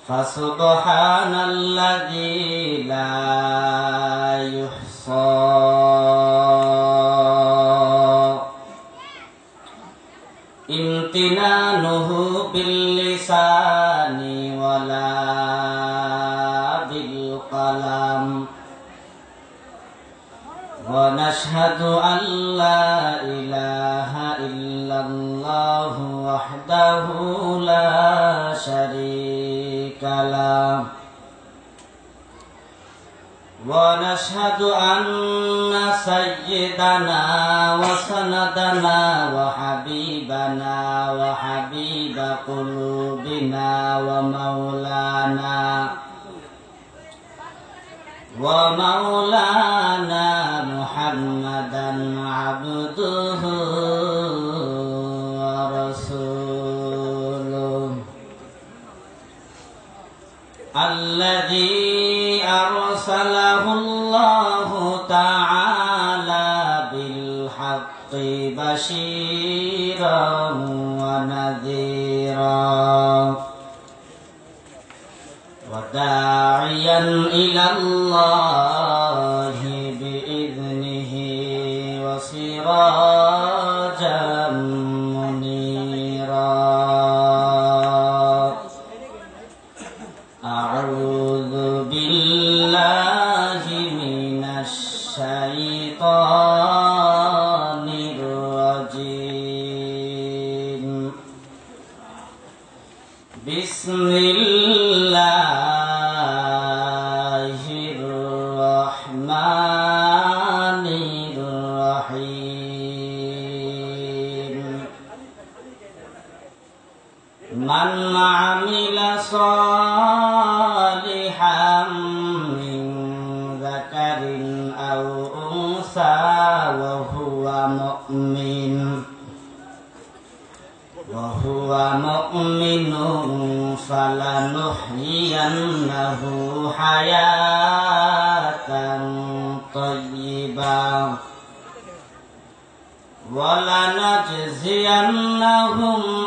فسبحان الذي لا يحصى امتنانه باللسان ولا بالقلم ونشهد أن لا إله إلا الله وحده لا شريك له ونشهد أن سيدنا وسندنا وحبيبنا وحبيب قلوبنا ومولانا محمدا عبده ورسوله الذي أرسله الله تعالى بالحق بشيرا ونذيرا وداعيا إلى الله بإذنه وسراجا منيرا أعوذ بالله من الشيطان الرجيم بسم الله الرحمن الرحيم من عمل صالحا من ذكر أو أنثى وهو مؤمن فلنحيينه حياة طيبة ولنجزينهم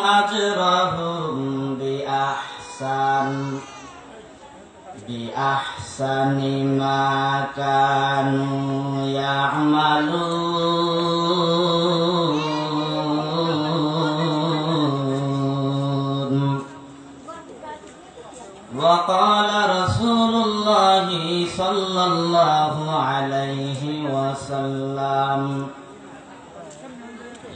أجرهم بأحسن ما كانوا يعملون وقال رسول الله صلى الله عليه وسلم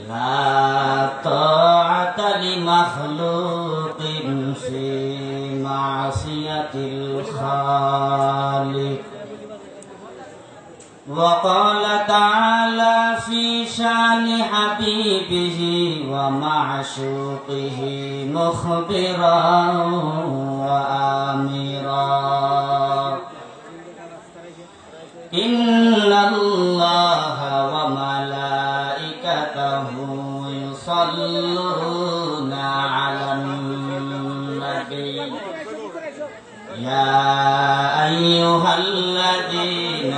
لا طاعة لمخلوق في معصية الخالق وقال تعالى في شأن حبيبه ومعشوقه مخبرا وآمرا إن الله وملائكته يصلون على النبي يا أيها الذين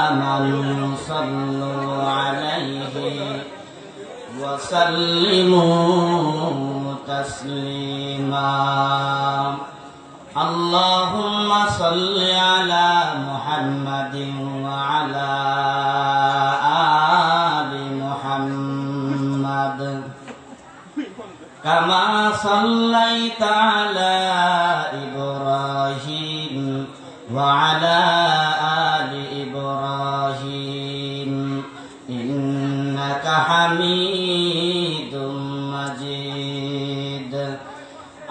آمنوا صلوا عليه وسلموا تسليما اللهم صل على محمد وعلى آل محمد كما صليت على إبراهيم وعلى آل إبراهيم إنك حميد مجيد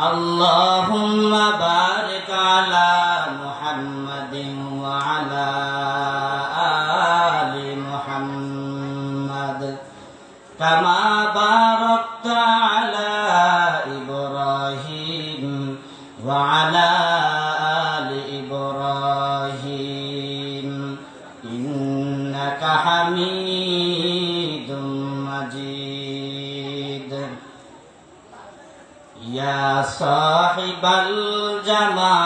اللهم بارك على محمد وعلى آل محمد كما باركت على إبراهيم وعلى آل إبراهيم إنك حميد مجيد يا صاحب الجمال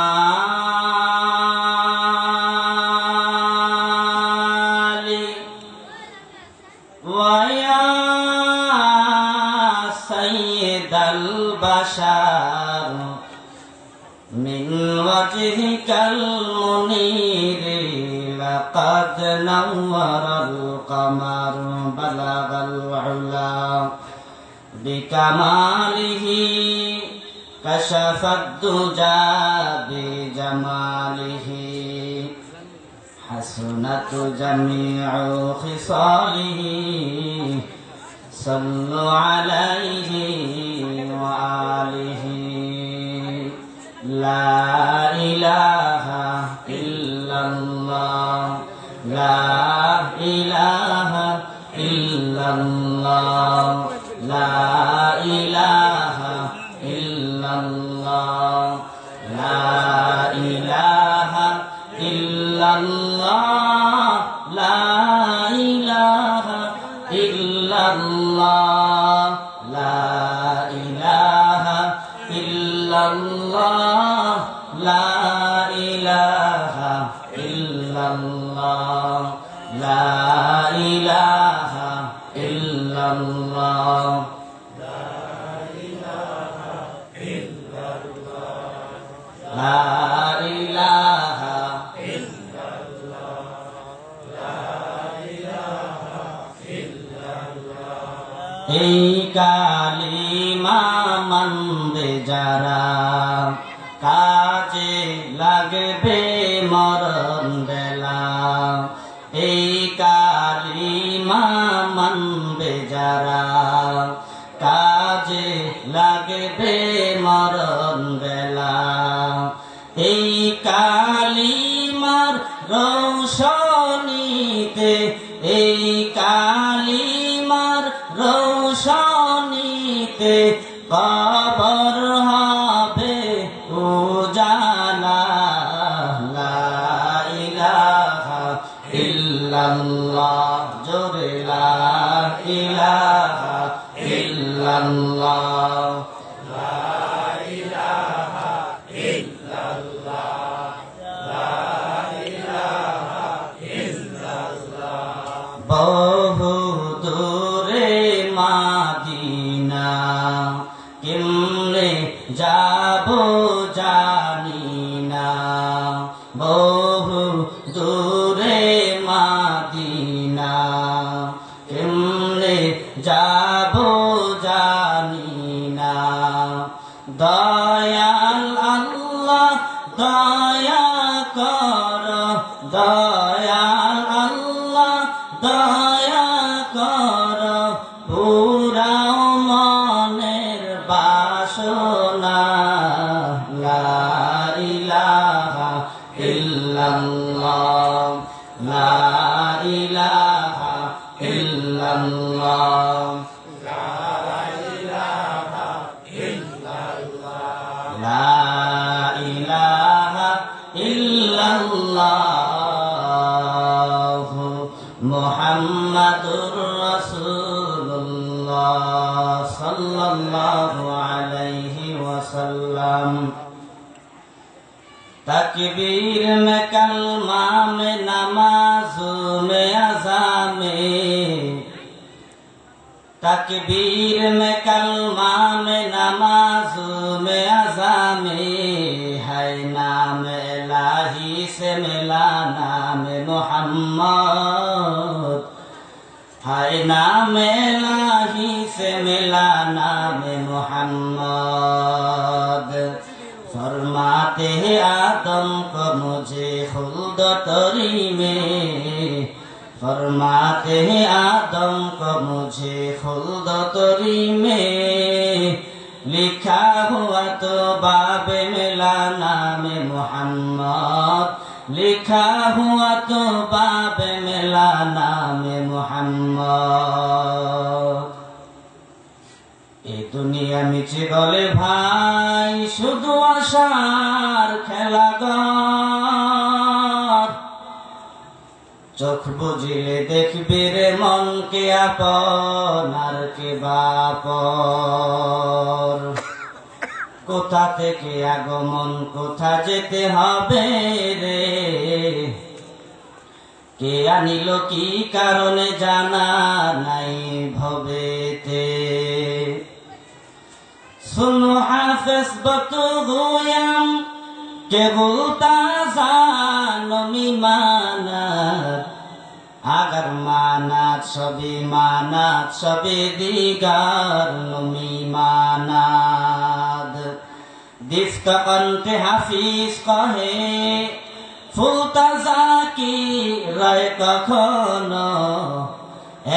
ويا سيد البشر من وجهك المنير لقد نور القمر بلغ العلا بكماله كشف الدجى بجماله حسنت جميع خصاله صلوا عليه وآله لا إله إلا الله لا إله إلا الله لا إله إلا الله لا إله إلا الله لا إله إلا الله لا إله إلا الله لا إله إلا الله لا إله إلا الله لا إله إلا الله لا إله إلا الله এই কালিমা মানবে যারা কাজে লাগবে মরণ বেলা এই কালিমা মানবে যারা কাজে লাগবে মরণ বেলা এই কালিমার রৌশনীতে এই কালিমার রৌশনীতে কবর হবে উজালা লা ইলাহা ইল্লাল্লাহ জোরে লা ইলাহা ইল্লাল্লাহ বহু দূরে মাদিনা কেমনে যাব জানি না বহু দূরে মাদিনা কেমনে যাব জানি না দয়াল আল্লাহ দয়া কর দয়াল আল্লাহ দয়া কর পুরাও মনের বাসনা লা ইলাহা ইল্লাল্লাহ লা ইলাহা ইল্লাল্লাহ লা ইলাহা ইল্লাল্লাহ লা ইলাহা ইল্লাল্লাহ মুহাম্মাদুর রাসূলুল্লাহ সাল্লাল্লাহু আলাইহি ওয়াসাল্লাম तकबीर में कलमा में नमाज में अज़ा में तकबीर में कलमा में नमाज में अज़ा में है नाम इलाही से मिला नाम मोहम्मद है नाम इलाही से मिला नाम मोहम्मद फरमाते हैं आदम को मुझे खुल्द तरी में फरमाते हैं आदम को मुझे खुल्द तरी में लिखा हुआ तो बाब मिला नाम मोहम्मद लिखा हुआ तो बाब मिला नाम मोहम्मद এ দুনিয়া মিছে গলে ভাই শুধু আশার খেলাঘর চোখ বুঝিলে দেখবি রে মনকে আপন আর কে বাপর কোথা থেকে আগমন কোথা যেতে হবে রে কে আনিল কি কারণে জানা নাই ভবেতে सुनो हाफिज बतू गोयाम কেবল তাজা নমি মানাত আগার মানাত সবে দিগার নমি মানাদ দিফত কণ্ঠে হাফিজ কহে ফুল তাজা কি রয় কখনো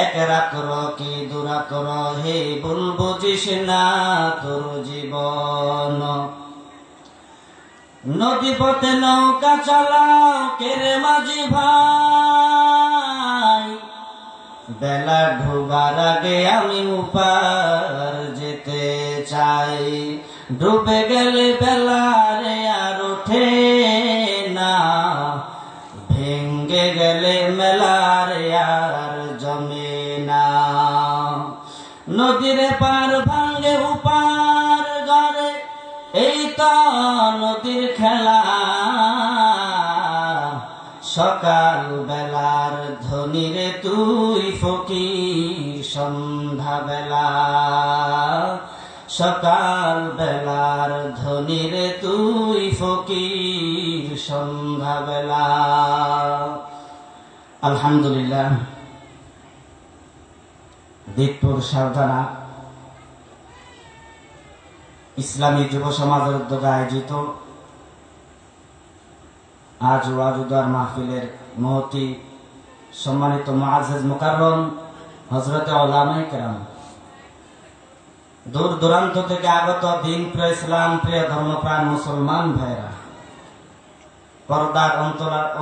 এক রাত্র কি দুরাত্র হে ভুল বুঝিস না তোর জীবন নদী পথে নৌকা চালাও কেরে মাঝি ভাই বেলা ডুবার আগে আমি উপার যেতে চাই ডুবে গেলে বেলারে আর ওঠে না ভেঙ্গে গেলে মেলারে আর জমে না নদীর পার ভাঙ্গে উপার গড়ে এই তো নদীর খেলা সকাল বেলার ধনীরে তুই ফকির সন্ধ্যা বেলা সকাল বেলার ধনীরে তুই ফকির সন্ধ্যা বেলা। আলহামদুলিল্লাহ, দিকপুর সারদানা ইসলামী যুব সমাজের উদ্যোগে আয়োজিত আজ ওয়াজুদার মাহফিলের মহতি সম্মানিত মুআজ্জিজ মুকাররম হযরতে উলামায়ে কেরাম, দূর দূরান্ত থেকে আগত দিন প্রিয় ইসলাম প্রিয় ধর্মপ্রাণ মুসলমান ভাইরা, পর্দার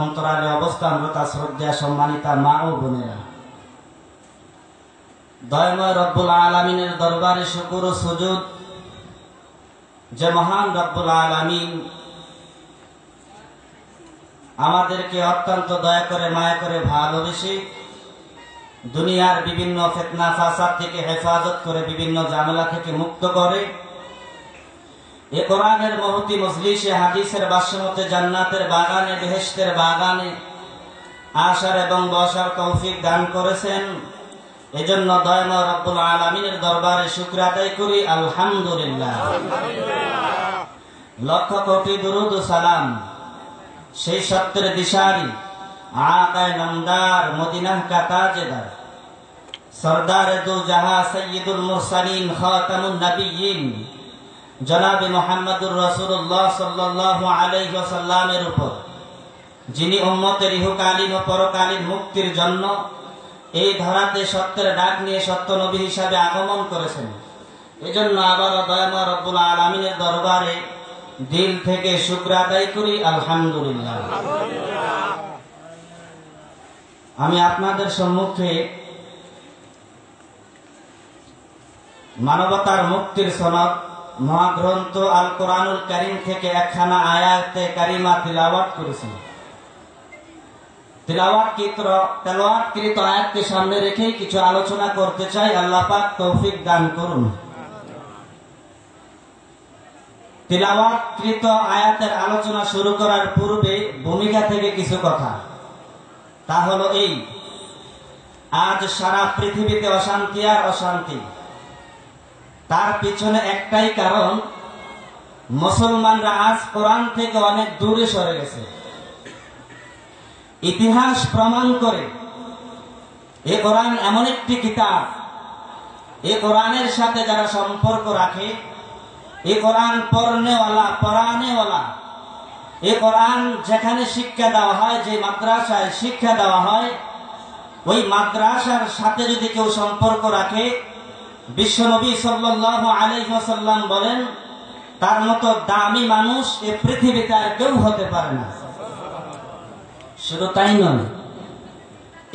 অন্তরালে অবস্থানরত শ্রদ্ধেয় সম্মানিতা মা ও বোনেরা, দয়াময় রব্বুল আলামিনের দরবারে শুকর ও সুজুদ যে মহান রব্বুল আলামিন আমাদেরকে অত্যন্ত দয়া করে মায়া করে ভালোবেসে দুনিয়ার বিভিন্ন ফিতনা ফাসাদ থেকে হেফাজত করে বিভিন্ন ঝামেলা থেকে মুক্ত করে এ কোরআনের মহতি মজলিসে হাদিসের বাসমতে জান্নাতের বাগানে বেহেশতের বাগানে আসার এবং বসার তৌফিক দান করেছেন। এজন্য দয়াময় রব্বুল আলামিনের দরবারে শুকর আদায় করি আলহামদুলিল্লাহ। লক্ষ কোটি দুরুদ ও সালাম সেই সত্যের দিশারি আকায়ে নামদার মদিনাহ কা তাজদার সরদার দু জাহা সৈয়দুল মুরসালিন খাতামুন নবিয়্যিন জনাবে মুহাম্মদুর রাসূলুল্লাহ সাল্লাল্লাহু আলাইহি ওয়াসাল্লামের উপর, যিনি উম্মতের ইহকালীন ও পরকালীন মুক্তির জন্য এই ধরাতে সত্যের ডাক নিয়ে সত্য নবী হিসাবে আগমন করেছেন। এজন্য আবারও দয়াময় রব্বুল আলামিনের দরবারে দিল থেকে শুকর আদায় করি আলহামদুলিল্লাহ। আমি আপনাদের সম্মুখে মানবতার মুক্তির সনদ মহাগ্রন্থ আল কোরআনুল কারীম থেকে একখানা আয়াতে কারিমা তিলাওয়াত করেছি। তেলাওয়াতকৃত আয়াতকে সামনে রেখেই কিছু আলোচনা করতে চাই। আল্লাহ পাক তৌফিক দান করুন। তিলাওয়াতকৃত আয়াতের আলোচনা শুরু করার পূর্বে ভূমিকা থেকে কিছু কথা, তা হলো এই: আজ সারা পৃথিবীতে অশান্তি আর অশান্তি। তার পিছনে একটাই কারণ, মুসলমানরা আজ কোরআন থেকে অনেক দূরে সরে গেছে। ইতিহাস প্রমাণ করে এ কোরআন এমন একটি কিতাব, এ কোরআনের সাথে যারা সম্পর্ক রাখে, এ কোরআন পড়ানেওয়ালা, এ কোরআন যেখানে শিক্ষা দেওয়া হয়, যে মাদ্রাসায় শিক্ষা দেওয়া হয়, ওই মাদ্রাসার সাথে যদি কেউ সম্পর্ক রাখে, বিশ্বনবী সাল্লাল্লাহু আলাইহি ওয়াসাল্লাম বলেন, তার মতো দামি মানুষ এ পৃথিবীতে আর কেউ হতে পারে না। শুধু তাই নয়,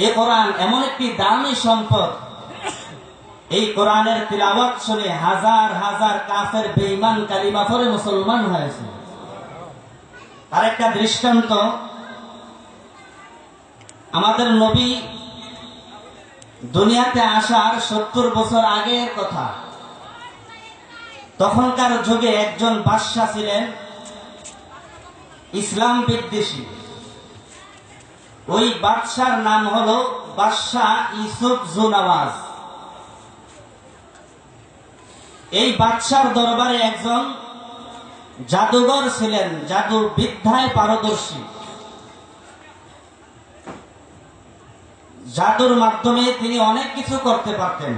এ কোরআন এমন একটি দামি সম্পদ, এই কোরআনের তিলাওয়াত শুনে হাজার হাজার কাফের বেঈমান কালিমা পড়ে মুসলমান হয়েছে। তার একটা দৃষ্টান্ত, আমাদের নবী দুনিয়াতে আসার 70 বছর আগের কথা। তখনকার যুগে একজন বাদশা ছিলেন ইসলাম বিদ্বেষী। ওই বাদশার নাম হলো বাদশাহ ইউসুফ জুনাওয়াজ। এই বাদশার দরবারে একজন জাদুঘর ছিলেন, জাদু বিদ্যায় পারদর্শী। জাদুর মাধ্যমে তিনি অনেক কিছু করতে পারতেন।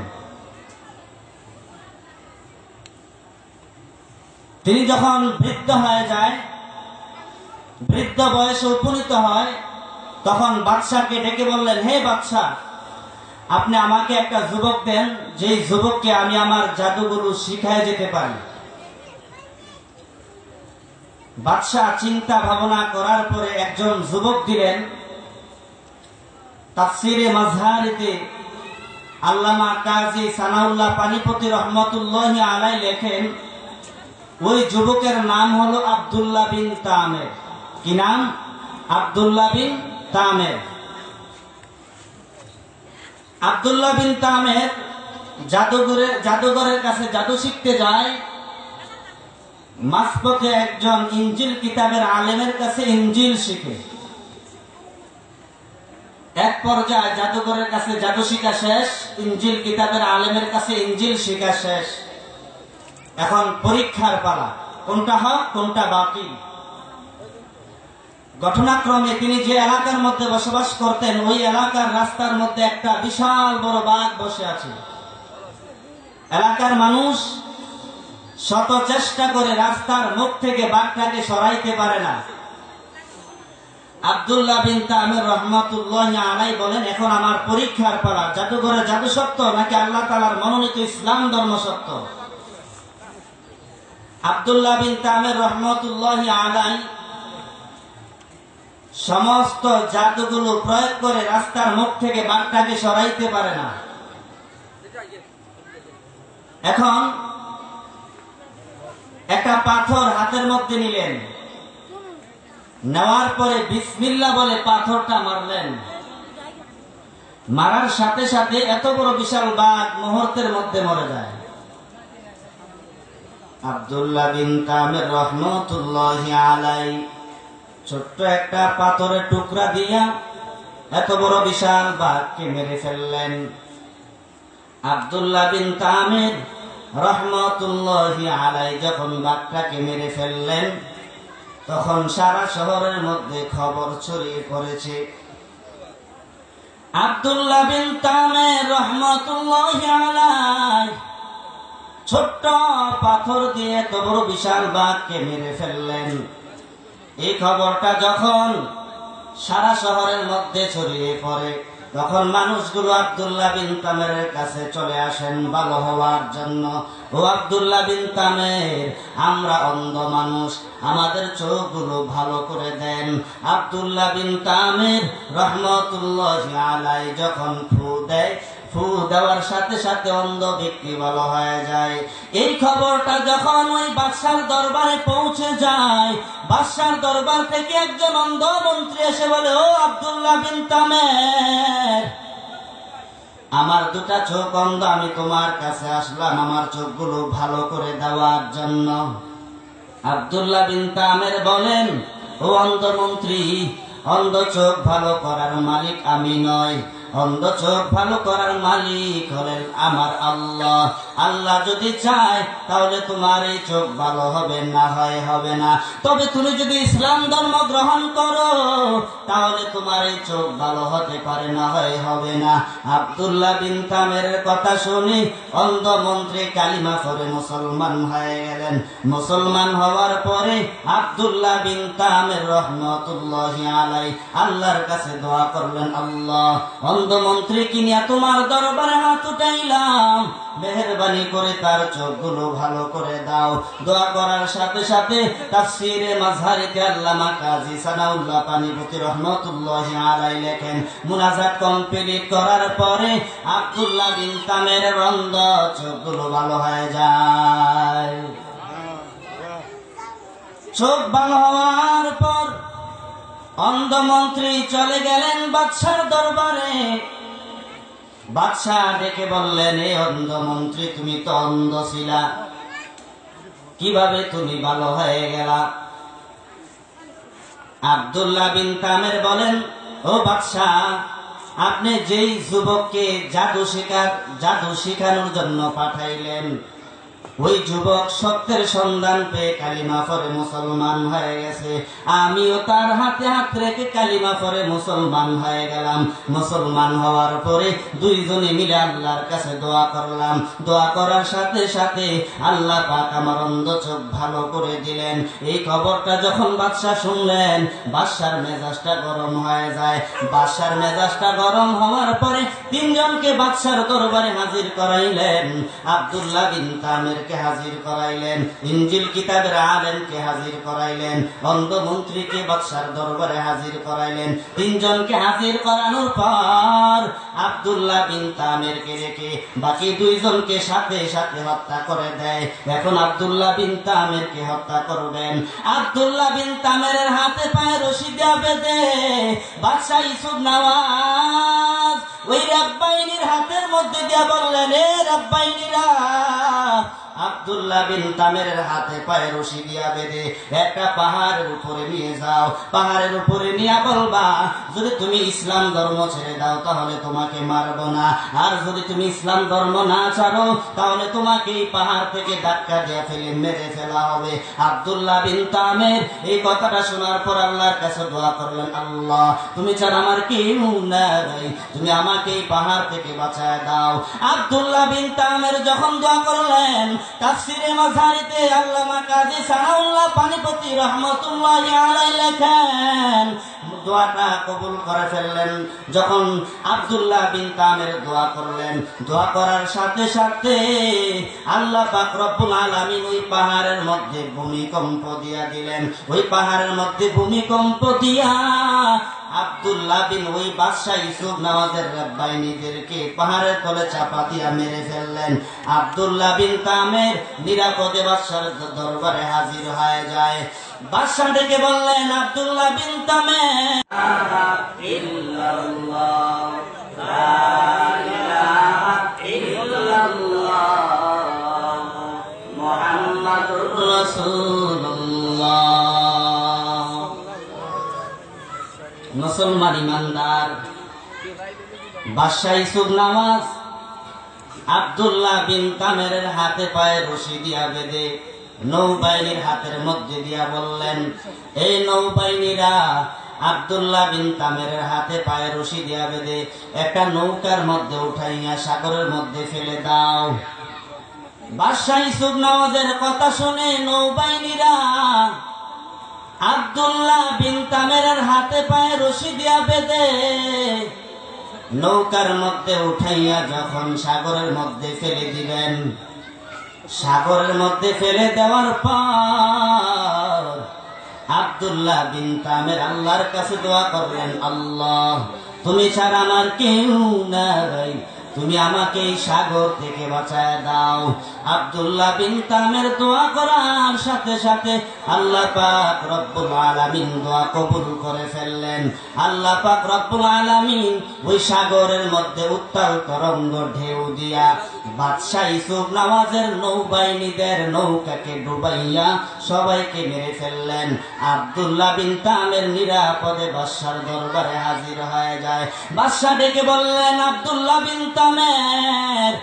তিনি যখন বৃদ্ধ হয়ে যায়, বৃদ্ধ বয়সে উপনীত হয়, তখন বাদশাকে ডেকে বললেন, হে বাদশা, আপনি আমাকে একটা যুবক দেন, যেই যুবককে আমি আমার জাদুগুলো শিখায় যেতে পারি। বাদশা চিন্তা ভাবনা করার পরে একজন যুবক দিলেন। তাফসিরে মাজহারিতে আল্লামা কাজী সানাউল্লাহ পানিপতি রহমতুল্লাহি আলাইহি লেখেন, ওই যুবকের নাম হলো আব্দুল্লাহ বিন তামের। কি নাম? আব্দুল্লাহ বিন তামের। আব্দুল্লাহ বিন তামের জাদুঘরের কাছে জাদু শিখতে যায়। মাঝপথে একজন ইনজিল কিতাবের আলেমের কাছে ইনজিল শিখে। এক পর্যায়ে জাদুঘরের কাছে জাদু শিখা শেষ, ইনজিল কিতাবের আলেমের কাছে ইনজিল শিখা শেষ। এখন পরীক্ষার পালা, কোনটা হক কোনটা বাতিল। ঘটনাক্রমে তিনি যে এলাকার মধ্যে বসবাস করতেন, ওই এলাকার রাস্তার মধ্যে একটা বিশাল বড় বাঘ বসে আছে। এলাকার মানুষ শত চেষ্টা করে রাস্তার মুখ থেকে বাঘটাকে সরাইতে পারে না। আব্দুল্লাহ বিন তামির রহমাতুল্লাহি আলাইহি বলেন, এখন আমার পরীক্ষার পালা। জাদুঘরে জাদু সত্য নাকি আল্লাহ তাআলার মনোনীত ইসলাম ধর্ম সত্য? আব্দুল্লাহ বিন তামির রহমাতুল্লাহি আলাইহি সমস্ত জাদুগুলো প্রয়োগ করে রাস্তার মুখ থেকে বাঘটাকে সরাইতে পারে না। এখন একটা পাথর হাতের মধ্যে নিলেন, নেওয়ার পরে বিসমিল্লাহ বলে পাথরটা মারলেন। মারার সাথে সাথে এত বড় বিশাল বাঘ মুহূর্তের মধ্যে মরে যায়। আব্দুল্লাহ বিন তামির রহমাতুল্লাহি আলাইহি ছোট্ট একটা পাথরের টুকরা দিয়া এত বড় বিশাল বাঘকে মেরে ফেললেন। আব্দুল্লাহ বিন তামির রহমাতুল্লাহি আলাইহি যখন বাঘটাকে মেরে ফেললেন, তখন সারা শহরের মধ্যে খবর ছড়িয়ে পড়েছে। আব্দুল্লাহ বিন তামির রহমাতুল্লাহি আলাইহি ছোট্ট পাথর দিয়ে এত বড় বিশাল বাঘকে মেরে ফেললেন। এই খবরটা যখন সারা শহরের মধ্যে ছড়িয়ে পড়ে, তখন মানুষগুলো আব্দুল্লাহ বিন তামেরের কাছে চলে আসেন ভালো হওয়ার জন্য। ও আব্দুল্লাহ বিন তামের, আমরা অন্ধ মানুষ, আমাদের চোখগুলো ভালো করে দেন। আব্দুল্লাহ বিন তামের রহমাতুল্লাহি আলাইহি যখন ফু দেয়, ফু দেওয়ার সাথে সাথে অন্ধ ব্যক্তি ভালো হয়ে যায়। এই খবরটা যখন ওই বাদশার দরবারে পৌঁছে যায়, বাদশার দরবার থেকে একজন অন্ধ মন্ত্রী এসে বলে, ও আব্দুল্লাহ বিন তামের, আমার দুটা চোখ অন্ধ, আমি তোমার কাছে আসলাম আমার চোখগুলো ভালো করে দেওয়ার জন্য। আব্দুল্লাহ বিন তামের বলেন, ও অন্ধ মন্ত্রী, অন্ধ চোখ ভালো করার মালিক আমি নয়, অন্ধ চোখ ভালো করার মালিক হলেন আমার আল্লাহ। আল্লাহ যদি চায় তাহলে তোমার এই চোখ ভালো হবে, না হয় হবে না। তবে তুমি যদি ইসলাম ধর্ম গ্রহণ করো তাহলে তোমার এই চোখ ভালো হতে পারে, না হয় হবে না। আব্দুল্লাহ বিন তামের কথা শুনি অন্ধ মন্ত্রী কালিমা পড়ে মুসলমান হয়ে গেলেন। মুসলমান হওয়ার পরে আব্দুল্লাহ বিন তামের রহমাতুল্লাহি আলাইহি আল্লাহর কাছে দোয়া করলেন, আল্লাহ, অন্ধ মন্ত্রী কিনিয়া তোমার দরবারে হাত উঠাইলাম, মেহেরবানি করে তার চোখগুলো ভালো করে দাও। দোয়া করার সাথে সাথে তাফসিরে মাজহারিতে আল্লামা কাজী সানাউল্লাহ পানিপতি রহমাতুল্লাহি আলাইহি লেখেন, মুনাজাত কমপ্লিট করার পরে আব্দুল্লাহ বিন তামের অন্ধ চোখগুলো ভালো হয়ে যায়। চোখ ভালো হওয়ার পর অন্ধ মন্ত্রী চলে গেলেন বাদশার দরবারে। বাদশাহ ডেকে বললেন, এ অন্ধ মন্ত্রী, তুমি তো অন্ধ ছিলা, কিভাবে তুমি ভালো হয়ে গেলা? আব্দুল্লাহ বিন তামের বলেন, ও বাদশাহ, আপনি যেই যুবককে জাদু শেখানোর জন্য পাঠাইলেন, ওই যুবক সত্যের সন্ধান পেয়ে কালিমা পড়ে মুসলমান হয়ে গেছে। আমিও তার হাতে হাত রেখে কালিমা পড়ে মুসলমান হয়ে গেলাম। মুসলমান হওয়ার পরে দুইজনে মিলে আল্লাহর কাছে দোয়া করলাম। দোয়া করার সাথে সাথে আল্লাহ পাক আমার অন্ধ চোখ ভালো করে দিলেন। এই খবরটা যখন বাদশা শুনলেন, বাদশার মেজাজটা গরম হয়ে যায়। বাদশার মেজাজটা গরম হওয়ার পরে তিনজনকে বাদশার দরবারে হাজির করাইলেন। আব্দুল্লাহ বিন তামিরকে হাজির করাইলেন, ইনজিল কিতাবের আলেমকে হাজির করাইলেন, অন্ধ মন্ত্রীকে বাদশার দরবারে হাজির করাইলেন। তিনজনকে হাজির করানোর পর আব্দুল্লাহ বিন তামিরকে রেখে বাকি দুইজনকে সাথে সাথে হত্যা করে দেয়। এখন আব্দুল্লাহ বিন তামিরকে হত্যা করবেন। আব্দুল্লাহ বিন তামিরের হাতে পায়ে রশি দিয়া বেঁধে বাদশা ইউসুফ নওয়াজ ওই রাব্বাইনির হাতের মধ্যে দিয়া বললেন, এ রাব্বাইনিরা, আব্দুল্লাহ বিন তামিরের হাতে পায়ে রশি দিয়া বেঁধে একটা পাহাড়ের উপরে নিয়ে যাও। পাহাড়ের উপরে নিয়ে বলবা, যদি তুমি ইসলাম ধর্ম ছেড়ে দাও তাহলে তোমাকে মারবো না, আর যদি তুমি ইসলাম ধর্ম না ছাড়ো তাহলে তোমাকে এই পাহাড় থেকে ধাক্কা দিয়ে ফেলে মেরে ফেলা হবে। আব্দুল্লাহ বিন তামির এই কথাটা শোনার পর আল্লাহর কাছে দোয়া করলেন, আল্লাহ তুমি ছাড়া আমার কেউ নাই, তুমি আমাকে এই পাহাড় থেকে বাঁচায় দাও। আব্দুল্লাহ বিন তামির যখন দোয়া করলেন, তাফসীরে মাযহারিতে আল্লামা কাজী সানাউল্লাহ পানিপতি রাহমাতুল্লাহি আলাইহি লেখেন, দোয়াটা কবুল করে ফেললেন। যখন আব্দুল্লাহ বিন তামির দোয়া করলেন, দোয়া করার সাথে সাথে আল্লাহ পাক রব্বুল আলামিন ওই পাহাড়ের মধ্যে ভূমিকম্প দিয়া দিলেন। ওই পাহাড়ের মধ্যে ভূমিকম্প দিয়া আব্দুল্লাহ বিন ওই বাদশা ইউসুফ নওয়াজের রাব্বাইনীদেরকে পাহাড়ের তলে চাপা দিয়া মেরে ফেললেন। আব্দুল্লাহ বিন তামির নিরাপদে বাদশার দরবারে হাজির হয়ে যায়। বাদশা ডেকে বললেন, আব্দুল্লাহ বিন তামির, ইল্লাল্লাহ লা ইলাহা ইল্লাল্লাহ মুহাম্মাদুর রাসূলুল্লাহ। মুসলমান ইমানদার বাদশা ইউসুফ নওয়াজ আব্দুল্লাহ বিন তামিরের হাতে পায়ে রশি দিয়া বেঁধে নৌবাহিনীর হাতের মধ্যে দিয়া বললেন, এই নৌবাহিনীরা আব্দুল্লাহ বিন তামিরের হাতে পায়ে রশি দিয়া বেঁধে একটা নৌকার মধ্যে উঠাইয়া সাগরের মধ্যে ফেলে দাও। বাদশা ইউসুফ নওয়াজের কথা শুনে নৌবাহিনীরা আব্দুল্লাহ বিন তামিরের হাতে পায়ে রশি দিয়া বেঁধে নৌকার মধ্যে উঠাইয়া যখন সাগরের মধ্যে ফেলে দিলেন, সাগরের মধ্যে ফেলে দেওয়ার পর আব্দুল্লাহ বিন তামির আল্লাহর কাছে দোয়া করলেন, আল্লাহ তুমি ছাড়া আমার কেউ নাই, তুমি আমাকে এই সাগর থেকে বাঁচায় দাও। আব্দুল্লাহ বিন তামির দোয়া করার সাথে সাথে আল্লাহ পাক রব্বুল আলামিন দোয়া কবুল করে ফেললেন। আল্লাহ পাক রব্বুল আলামিন ওই সাগরের মধ্যে উত্তাল তরঙ্গ ঢেউ দিয়া বাদশা ইউসুফ নওয়াজের নৌবাহিনীদের নৌকাকে ডুবাইয়া সবাইকে মেরে ফেললেন। আব্দুল্লাহ বিন তামির নিরাপদে বাদশার দরবারে হাজির হয়ে যায়। বাদশা ডেকে বললেন, আব্দুল্লাহ বিন তামির,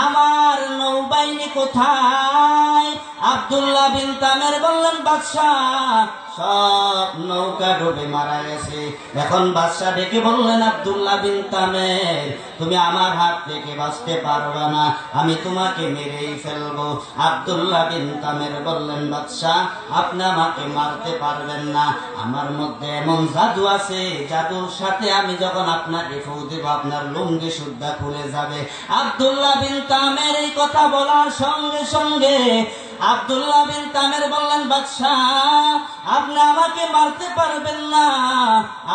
আমার নৌবাহিনী কোথায়? আব্দুল্লাহ বিন তামির বললেন, বাদশাহ সব নৌকা ডুবে মারা গেছে। এখন বাদশাহ ডেকে বললেন, আব্দুল্লাহ বিন তামির, তুমি আমার হাত থেকে বাঁচতে পারবে না, আমি তোমাকে মেরেই ফেলবো। আব্দুল্লাহ বিন তামির বললেন, বাদশাহ আপনি আমাকে মারতে পারবেন না, আমার মধ্যে এমন জাদু আছে, জাদুর সাথে আমি যখন আপনাকে ফু দেব আপনার লুঙ্গি সুদ্ধা খুলে যাবে। আব্দুল্লাহ বিন তামির এই কথা বলার সঙ্গে সঙ্গে আব্দুল্লাহ বিন তামির বললেন, বাদশাহ আপনি আমাকে মারতে পারবেন না,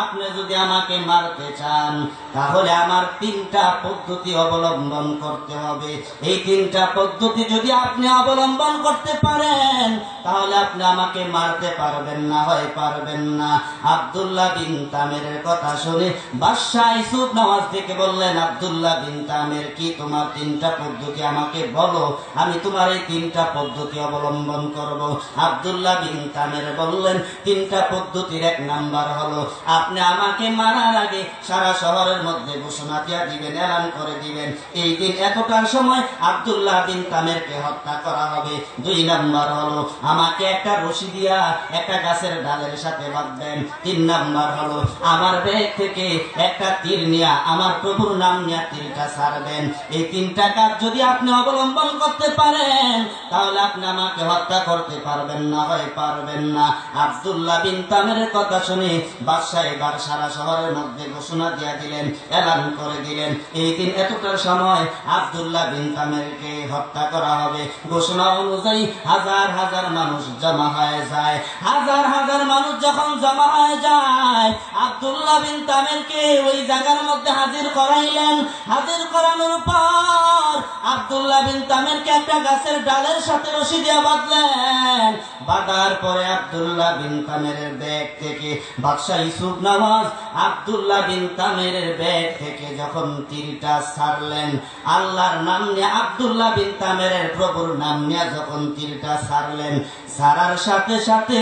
আপনি যদি আমাকে মারতে চান তাহলে আমার তিনটা পদ্ধতি অবলম্বন করতে হবে। এই তিনটা পদ্ধতি যদি আপনি অবলম্বন করতে পারেন তাহলে আপনি আমাকে মারতে পারবেন না, হয় পারবেন না। আব্দুল্লাহ বিন তামিরের কথা শুনে বাদশা ইউসুফ নওয়াজ থেকে বললেন, আব্দুল্লাহ বিন তামির, কি তোমার তিনটা পদ্ধতি আমাকে বলো, আমি তোমার এই তিনটা পদ্ধতি অবলম্বন করব। আব্দুল্লাহ বিন তামির বললেন, বললেন, তিনটা পদ্ধতির এক নাম্বার হলো আপনি আমাকে মারার আগে সারা শহরের মধ্যে ঘোষণা দিয়ে দিবেন, এলান করে দিবেন এই দিন এতটার সময় আব্দুল্লাহ বিন তামেরকে হত্যা করা হবে। দুই নাম্বার হলো আমাকে একটা রশি দিয়া একটা গাছের ডালের সাথে বাঁধবেন। তিন নাম্বার হলো আমার ব্যাগ থেকে একটা তীর নিয়ে আমার প্রভুর নাম নিয়ে তীরটা ছাড়বেন। এই তিনটা কাজ যদি আপনি অবলম্বন করতে পারেন তাহলে আপনি আমাকে হত্যা করতে পারবেন না, হয় পারবেন না। আব্দুল্লাহ বিন তামেরের কথা শুনে বাদশাহ এবার সারা শহরের মধ্যে ঘোষণা দিয়ে দিলেন, এলান করে দিলেন এই দিন এতটার সময় আব্দুল্লাহ বিন তামেরকে হত্যা করা হবে। ঘোষণা অনুযায়ী হাজার হাজার মানুষ জমা হয়ে যায়। হাজার হাজার মানুষ যখন জমা হয়ে যায় আব্দুল্লাহ বিন তামেরকে ওই জায়গার মধ্যে হাজির করাইলেন। হাজির করানোর পর আব্দুল্লাহ বিন তামেরকে একটা গাছের ডালের সাথে রশি দিয়ে বাঁধলেন। বাঁধার পরে আব্দুল্লাহ বিন তামেরের ব্যাগ থেকে বাদশাহ ইউসুফ নওয়াজ আব্দুল্লাহ বিন তামেরের ব্যাগ থেকে যখন তীরটা ছাড়লেন, আল্লাহর নাম নিয়ে আব্দুল্লাহ বিন তামেরের প্রভুর নাম নিয়ে যখন তীরটা ছাড়লেন, ছাড়ার সাথে সাথে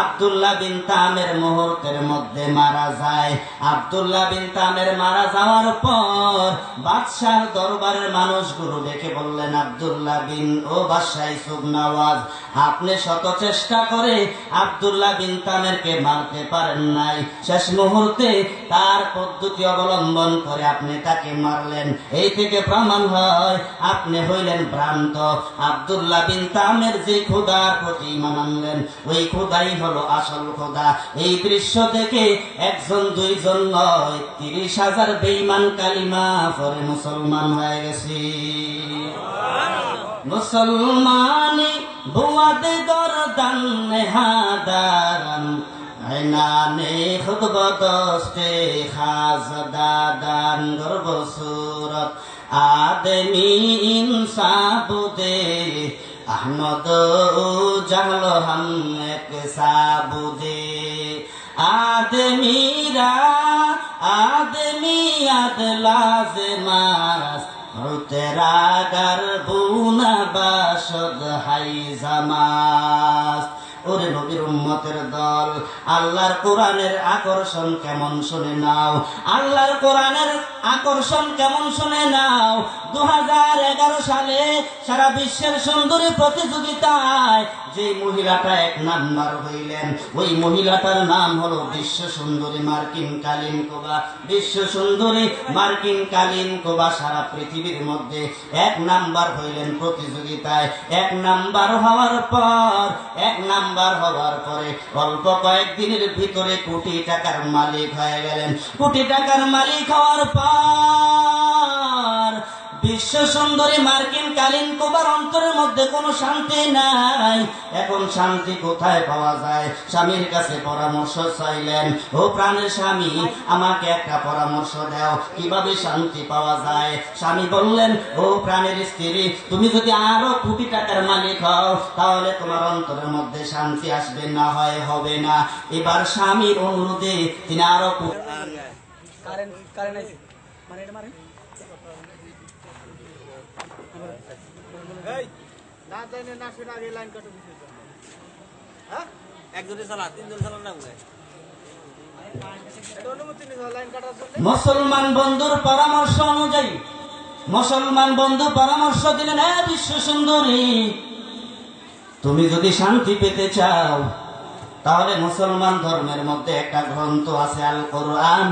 আব্দুল্লাহ বিন তামের মুহূর্তের মধ্যে মারা যায়। আব্দুল্লাহ বিন তামের মারা যাওয়ার পর বাদশাহ দরবারের মানুষগুলো দেখে বললেন, আব্দুল্লাহ বিন ও বাদশাহ ইউসুফ নওয়াজ, আপনি শত চেষ্টা করে আব্দুল্লাহ বিন তামেরকে মারতে পারেন নাই, শেষ মুহূর্তে তার পদ্ধতি অবলম্বন করে আপনি তাকে মারলেন। এই থেকে প্রমাণ হয় আপনি হইলেন ভ্রান্ত। আব্দুল্লাহ বিন তামের যে খোদার প্রতি ঈমান আনলেন ওই খোদাই হলো আসল খোদা। এই দৃশ্য দেখে একজন দুইজন নয় 30,000 বেঈমান কালিমা পরে মুসলমান হয়ে গেছে। মুসলমানি বুয়াদে দরদান নেহাদারান আইনানে খুদবতস্তে খাজদাদান গর্ব সুরত আদমি ইনসাবুদে আহমদ জাহল হাম এক সাবুদে আদমিরা আদমি আদলাজমাস তেরা গারবুনা বাসদ হাই জামাস। ওরে নবীর উম্মতের দল, আল্লাহর কোরআনের আকর্ষণ কেমন শুনে নাও, আল্লাহর কোরআনের আকর্ষণ কেমন শুনে নাও। 2011 সালে সারা বিশ্বের সুন্দরী প্রতিযোগিতায় যে মহিলাটা এক নাম্বার হইলেন ওই মহিলাটার নাম হলো বিশ্ব সুন্দরী মার্কিন কালিনকোভা। বিশ্ব সুন্দরী মার্কিন কালিনকোভা সারা পৃথিবীর মধ্যে এক নাম্বার হইলেন প্রতিযোগিতায়। এক নাম্বার হওয়ার পরে অল্প কয়েকদিনের ভিতরে কোটি টাকার মালিক হয়ে গেলেন। কোটি টাকার মালিক হওয়ার পর বিশ্ব সুন্দরী মার্কিন কালিনকোভার অন্তরের মধ্যে কোনো শান্তি নাই। এখন শান্তি কোথায় পাওয়া যায়? স্বামীর কাছে পরামর্শ চাইলেন, ও প্রাণের স্বামী, আমাকে একটা পরামর্শ দাও, কিভাবে শান্তি পাওয়া যায়? স্বামী বললেন, ও প্রাণের স্ত্রী, তুমি যদি আরো কোটি টাকার মালিক হও তাহলে তোমার অন্তরের মধ্যে শান্তি আসবে, না হয় হবে না। এবার স্বামীর অনুরোধে তিনি আরো মুসলমান বন্ধুর পরামর্শ অনুযায়ী মুসলমান বন্ধু পরামর্শ দিলেন, বিশ্ব সুন্দরী, তুমি যদি শান্তি পেতে চাও তাহলে মুসলমান ধর্মের মধ্যে একটা গ্রন্থ আছে আল কোরআন।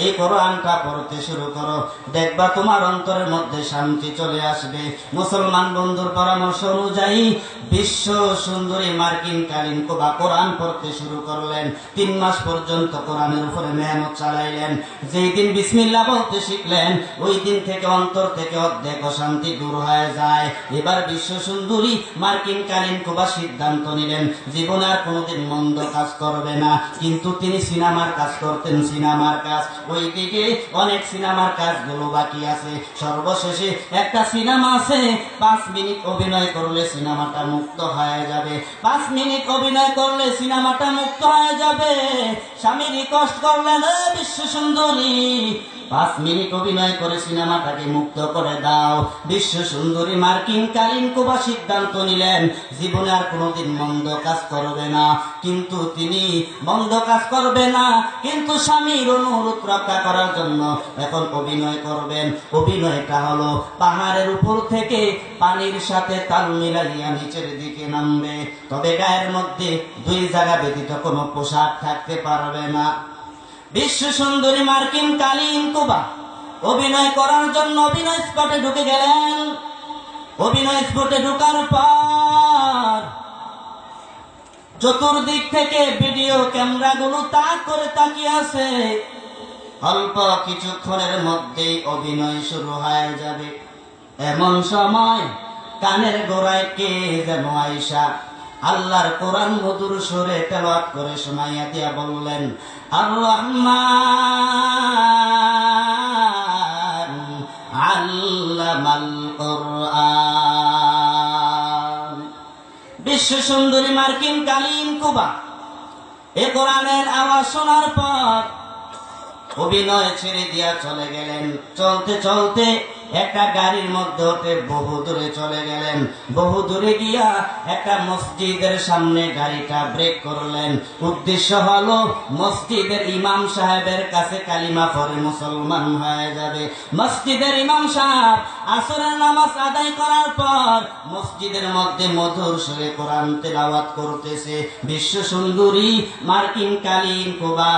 এই কোরআনটা পড়তে শুরু করো, দেখবা তোমার অন্তরের মধ্যে শান্তি চলে আসবে। মুসলমান বন্ধুর পরামর্শ অনুযায়ী বিশ্ব সুন্দরী মার্কিন কালিনকোভা কোরআন পড়তে শুরু করলেন। 3 মাস পর্যন্ত কোরআনের উপরে মেহনত চালাইলেন। যেই দিন বিসমিল্লাহ বলতে শিখলেন ওই দিন থেকে অন্তর থেকে অর্ধেক অশান্তি দূর হয়ে যায়। এবার বিশ্ব সুন্দরী মার্কিন কালিনকোভা সিদ্ধান্ত নিলেন জীবনে আর কোনোদিন মন্দ কাজ করবে না। কিন্তু তিনি সিনেমার কাজ করতেন, সিনেমার কাজ। ওইদিকে অনেক সিনেমার কাজগুলো বাকি আছে। সর্বশেষে একটা সিনেমা আছে, 5 মিনিট অভিনয় করলে সিনেমাটা মুক্ত হয়ে যাবে। 5 মিনিট অভিনয় করলে সিনেমাটা মুক্ত হয়ে যাবে। স্বামী রিকোয়েস্ট করলেন, বিশ্ব সুন্দরী 5 মিনিট অভিনয় করে সিনেমাটাকে মুক্ত করে দাও। বিশ্ব সুন্দরী মার্কিন কালিন কুবা সিদ্ধান্ত নিলেন জীবনে আর কোনোদিন মন্দ কাজ করবে না। কিন্তু তিনি মন্দ কাজ করবে না, কিন্তু স্বামীর অনুরোধ রক্ষা করার জন্য এখন অভিনয় করবেন। অভিনয়টা হলো পাহাড়ের উপর থেকে পানির সাথে তাল মিলাইয়া নিচের দিকে নামবে, তবে গায়ের মধ্যে 2 জায়গা ব্যতীত কোনো পোশাক থাকতে পারবে না। বিশ্ব সুন্দরী মার্কিন কালিন কুবা অভিনয় করার জন্য অভিনয় স্পটে ঢুকে গেলেন। অভিনয় স্পটে ঢুকার পর চতুর্দিক থেকে ভিডিও ক্যামেরাগুলো তাক করে তাকিয়ে আছে। অল্প কিছুক্ষণের মধ্যেই অভিনয় শুরু হয়ে যাবে। এমন সময় কানের গোড়ায় কে যেন আয়েশা আল্লাহর কোরআন মধুর সুরে তেলাওয়াত করে শোনাইয়া দিয়া বললেন, আর রহমান আল্লামাল কোরআন। বিশ্ব সুন্দরী মার্কিন কালিন কুবা এ কোরআনের আওয়াজ শোনার পর অভিনয় ছেড়ে দিয়া চলে গেলেন। চলতে চলতে একটা গাড়ির মধ্যে উঠে বহু দূরে চলে গেলেন। বহু দূরে গিয়া একটা মসজিদের সামনে গাড়িটা ব্রেক করলেন। উদ্দেশ্য হলো মসজিদের ইমাম সাহেবের কাছে কালিমা পড়ে মুসলমান হয়ে যাবে। মসজিদের ইমাম সাহেব আসরের নামাজ আদায় করার পর মসজিদের মধ্যে মধুর সুরে কোরআন তেলাওয়াত করতেছে। বিশ্ব সুন্দরী মার্কিন কালিন কুবা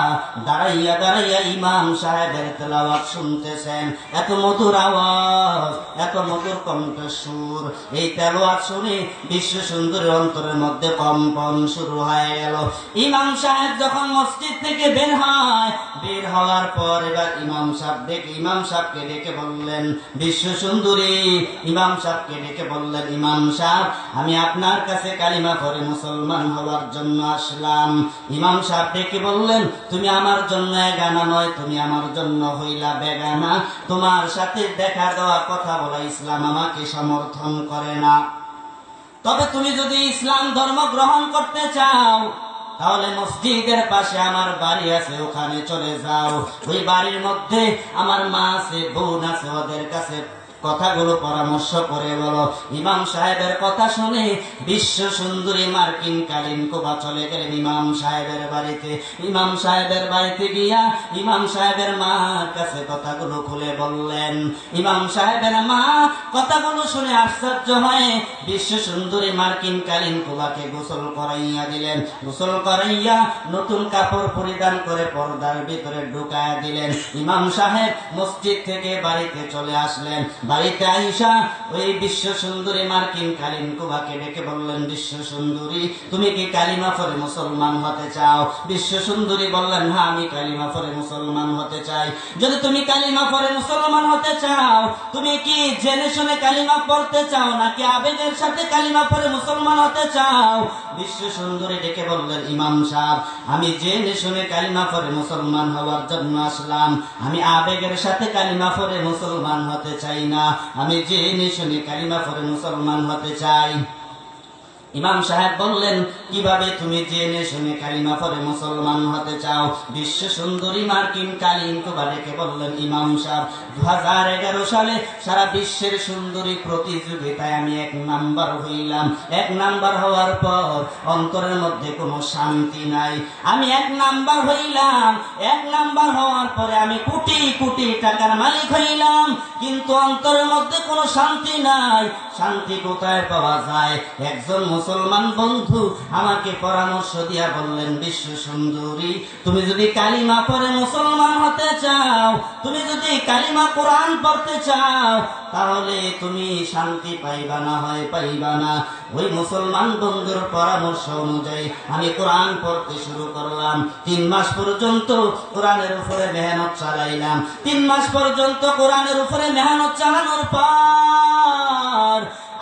দাঁড়াইয়া দাঁড়াইয়া ইমাম সাহেবের তেলাওয়াত শুনতেছেন। এত মধুর আওয়াজ, এত মধুর কণ্ঠস্বর, এই তেলাওয়াত শুনে বিশ্ব সুন্দরীর অন্তরের মধ্যে কম্পন শুরু হয়ে গেল। ইমাম সাহেব যখন মসজিদ থেকে বের হয়, বের হওয়ার পর এবার ইমাম সাহেবকে ডেকে বললেন, বিশ্ব সুন্দরী ইমাম সাহেবকে ডেকে বললেন, ইমাম সাহেব আমি আপনার কাছে কালিমা পড়ে মুসলমান হওয়ার জন্য আসলাম। ইমাম সাহেব ডেকে বললেন, তুমি আমার জন্য এগানা নয়, তুমি আমার জন্য হইলা বেগানা। তোমার সাথে দেখা দেওয়া কথা বলা ইসলাম আমাকে সমর্থন করে না। তবে তুমি যদি ইসলাম ধর্ম গ্রহণ করতে চাও তাহলে মসজিদের পাশে আমার বাড়ি আছে, ওখানে চলে যাও। ওই বাড়ির মধ্যে আমার মা আছে, বোন আছে, ওদের কাছে কথাগুলো পরামর্শ করে বলো। ইমাম সাহেবের কথা শুনে বিশ্ব সুন্দরী মার্কিন কালিন কুবা চলে গেলেন ইমাম সাহেবের বাড়িতে। ইমাম সাহেবের বাড়িতে গিয়া ইমাম সাহেবের মার কাছে কথাগুলো খুলে বললেন। ইমাম সাহেবের মা কথাগুলো শুনে আশ্চর্য হয়ে বিশ্ব সুন্দরী মার্কিন কালিন কুবাকে গোসল করাইয়া দিলেন। গোসল করাইয়া নতুন কাপড় পরিধান করে পর্দার ভিতরে ঢুকাইয়া দিলেন। ইমাম সাহেব মসজিদ থেকে বাড়িতে চলে আসলেন। বাড়িতে আয়েশা ওই বিশ্ব সুন্দরী মার্কিন কালিন কুবাকে ডেকে বললেন, বিশ্ব সুন্দরী তুমি কি কালিমা পড়ে মুসলমান হতে চাও? বিশ্ব সুন্দরী বললেন, হ্যাঁ আমি কালিমা পড়ে মুসলমান হতে চাই। যদি তুমি কালিমা পড়ে মুসলমান হতে চাও, তুমি কি জেনে শুনে কালিমা পড়তে চাও নাকি আবেগের সাথে কালিমা পড়ে মুসলমান হতে চাও? বিশ্ব সুন্দরী ডেকে বললেন, ইমাম সাহেব আমি জেনে শুনে কালিমা পড়ে মুসলমান হওয়ার জন্য আসলাম। আমি আবেগের সাথে কালিমা পড়ে মুসলমান হতে চাই না, আমি জেনে শুনে কালিমা পড়ে মুসলমান হতে চাই। ইমাম সাহেব বললেন, কিভাবে তুমি জেনে শুনে কালিমা পড়ে মুসলমান হতে চাও? বিশ্ব সুন্দরী মার্কিন কালিন কুবা ডেকে বললেন, ইমাম সাহেব 2011 সালে সারা বিশ্বের সুন্দরী প্রতিযোগিতায় আমি 1 নাম্বার হইলাম। 1 নাম্বার হওয়ার পর অন্তরের মধ্যে কোনো শান্তি নাই। আমি 1 নাম্বার হইলাম, 1 নাম্বার হওয়ার পরে আমি কোটি কোটি টাকার মালিক হইলাম, কিন্তু অন্তরের মধ্যে কোনো শান্তি নাই। শান্তি কোথায় পাওয়া যায়? একজন মুসলমান বন্ধু আমাকে পরামর্শ দিয়া বললেন, বিশ্ব সুন্দরী তুমি যদি কালিমা পড়ে মুসলমান হতে চাও, তুমি যদি কালিমা কোরআন পড়তে চাও, তাহলে তুমি শান্তি পাইবা না হয় পাইবা না। ওই মুসলমান বন্ধুর পরামর্শ অনুযায়ী আমি কোরআন পড়তে শুরু করলাম। 3 মাস পর্যন্ত কোরআনের উপরে মেহনত চালাইলাম। 3 মাস পর্যন্ত কোরআনের উপরে মেহনত চালানোর পর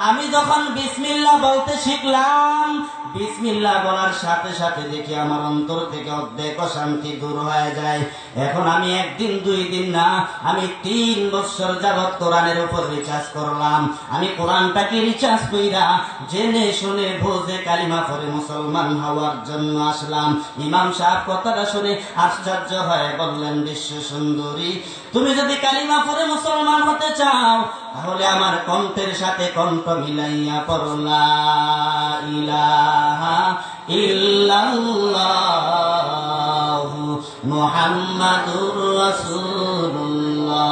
আমি যখন বিসমিল্লাহ বলতে শিখলাম, বিসমিল্লাহ বলার সাথে সাথে দেখি আমার অন্তর থেকে অর্ধেক অশান্তি দূর হয়ে যায়। এখন আমি একদিন দুই দিন না, আমি 3 বছর যাবৎ কোরআনের উপর রিচার্জ করলাম। আমি কোরআনটাকে রিচার্জ কইরা জেনে শুনে বুঝে কালিমা পড়ে মুসলমান হওয়ার জন্য আসলাম। ইমাম সাহেব কথাটা শুনে আশ্চর্য হয়ে বললেন, বিশ্ব সুন্দরী, তুমি যদি কালিমা পড়ে মুসলমান হতে চাও তাহলে আমার কণ্ঠের সাথে কণ্ঠ মিলাইয়া পড়ো, লা ইলাহা ইল্লাল্লাহু মুহাম্মাদুর রাসূলুল্লাহ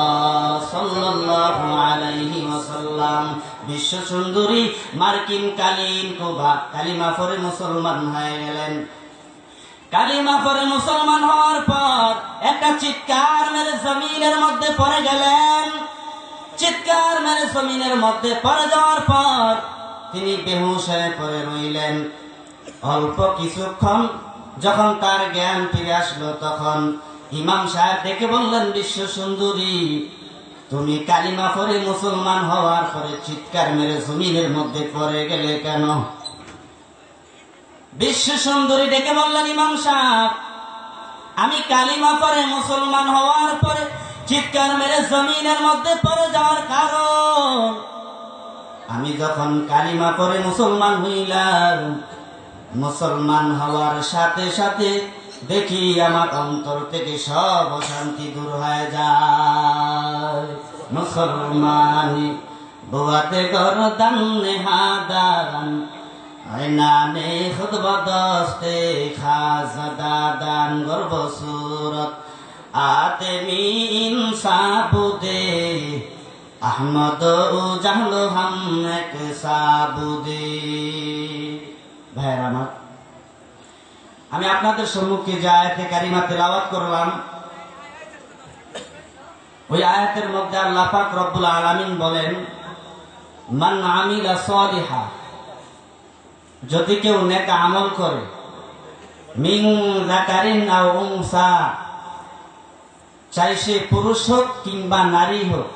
সাল্লাল্লাহু আলাইহি ওয়াসাল্লাম। বিশ্ব সুন্দরী মার্কিন কালীন কুবা কালিমা পড়ে মুসলমান হয়ে গেলেন। কালিমা পড়ে মুসলমান হওয়ার পর একটা চিৎকার মেরে জমিনের মধ্যে পড়ে গেলেন। চিৎকার মেরে জমিনের মধ্যে পড়ে যাওয়ার পর তিনি বেহুশ হয়ে পড়ে রইলেন। অল্প কিছুক্ষণ যখন তার জ্ঞান ফিরে আসলো, তখন ইমাম সাহেব ডেকে বললেন, বিশ্ব সুন্দরী, তুমি কালিমা পড়ে মুসলমান হওয়ার পরে চিৎকার মেরে জমিনের মধ্যে পড়ে গেলে কেন? বিশ্ব সুন্দরী ডেকে বললেন, ইমাম সাহেব, আমি কালিমা পড়ে মুসলমান হওয়ার পরে চিৎকার মেরে জমিনের মধ্যে পড়ে যাওয়ার কারণ, আমি যখন কালিমা পড়ে মুসলমান হইলাম, মুসলমান হওয়ার সাথে সাথে দেখি আমার অন্তর থেকে সব অশান্তি দূর হয়ে যায়। মুসলমানি বুয়াতে গরদান নেহাদান আইনানে খুদবদস্তে খাজাদাদান গর্ব সুরত আতেমি ইনসাবুদে আহমদ জাহলো হাম এক সাবুদে। ভাইয়ের আমার, আমি আপনাদের সম্মুখে যে আয়াতে কারিমা তেলাওয়াত করলাম, ওই আয়াতের মধ্যে আল্লাহ পাক রব্বুল আলামিন বলেন, মান আমিলা সালিহা, যদি কেউ নেক আমল করে, মিন যাকারিন আও উনসা, চাই সে পুরুষ হোক কিংবা নারী হোক,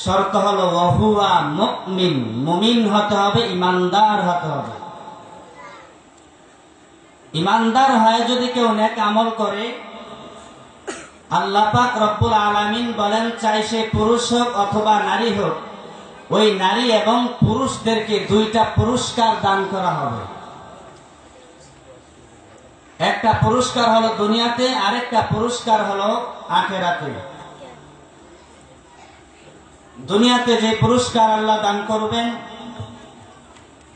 শর্ত হলো ওয়াহুয়া মুমিন, মুমিন হতে হবে, ইমানদার হতে হবে। ইমানদার হয় যদি কেউ নেক আমল করে, আল্লাহ পাক রব্বুল আলামিন বলেন, চাই সে পুরুষ হোক অথবা নারী হোক, ওই নারী এবং পুরুষদেরকে 2টা পুরস্কার দান করা হবে। একটা পুরস্কার হলো দুনিয়াতে, আরেকটা পুরস্কার হলো আখিরাতে। দুনিয়াতে যে পুরস্কার আল্লাহ দান করবেন,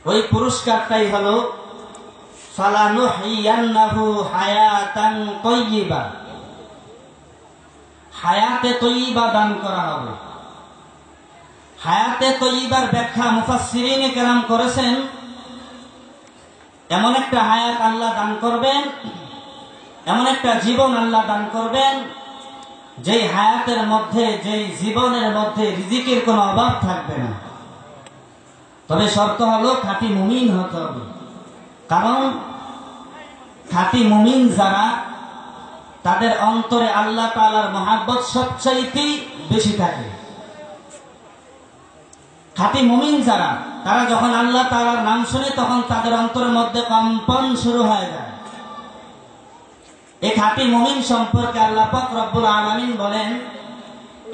ওই পুরস্কারটাই হলো ফালানুহিয়ান্নাহু হায়াতান তাইয়্যিবা, হায়াতে তাইয়্যিবা দান করা হবে। হায়াতে তাইয়্যিবার ব্যাখ্যা মুফাসসিরিনে কেরাম করেছেন, এমন একটা হায়াত আল্লাহ দান করবেন, এমন একটা জীবন আল্লাহ দান করবেন, যেই হায়াতের মধ্যে, যেই জীবনের মধ্যে রিজিকের কোনো অভাব থাকবে না। তবে শর্ত হলো খাঁটি মুমিন হতে হবে। কারণ খাঁটি মুমিন যারা, তাদের অন্তরে আল্লাহ তাআলার মহাব্বত সবচাইতে বেশি থাকে। খাঁটি মুমিন যারা, তারা যখন আল্লাহ তাআলার নাম শুনে, তখন তাদের অন্তরের মধ্যে কম্পন শুরু হয়ে যায়। এই খাঁটি মুমিন সম্পর্কে আল্লাহ পাক রব্বুল আলামিন বলেন,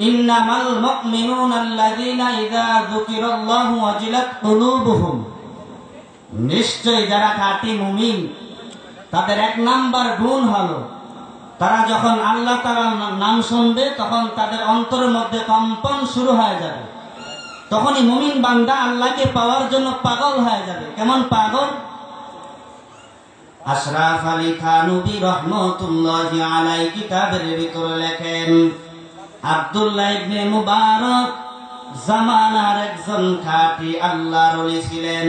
ইন্নামাল মুমিনুনা আল্লাযীনা ইযা যুকিরাল্লাহু ওয়াজিলাত কুলুবুহুম, নিশ্চয় যারা খাঁটি মুমিন, তাদের 1 নাম্বার গুণ হলো, তারা যখন আল্লাহ তাআলার নাম শুনবে, তখন তাদের অন্তরের মধ্যে কম্পন শুরু হয়ে যাবে। তখনই মুমিন বান্দা আল্লাহকে পাওয়ার জন্য পাগল হয়ে যাবে। কেমন পাগল? আশরাফ আলী থানভী রহমাতুল্লাহি আলাইহি কিতাবের ভিতরে লেখেন, আব্দুল্লাহ ইবনে মুবারক জামানার একজন খাঁটি আল্লাহর ওলি ছিলেন।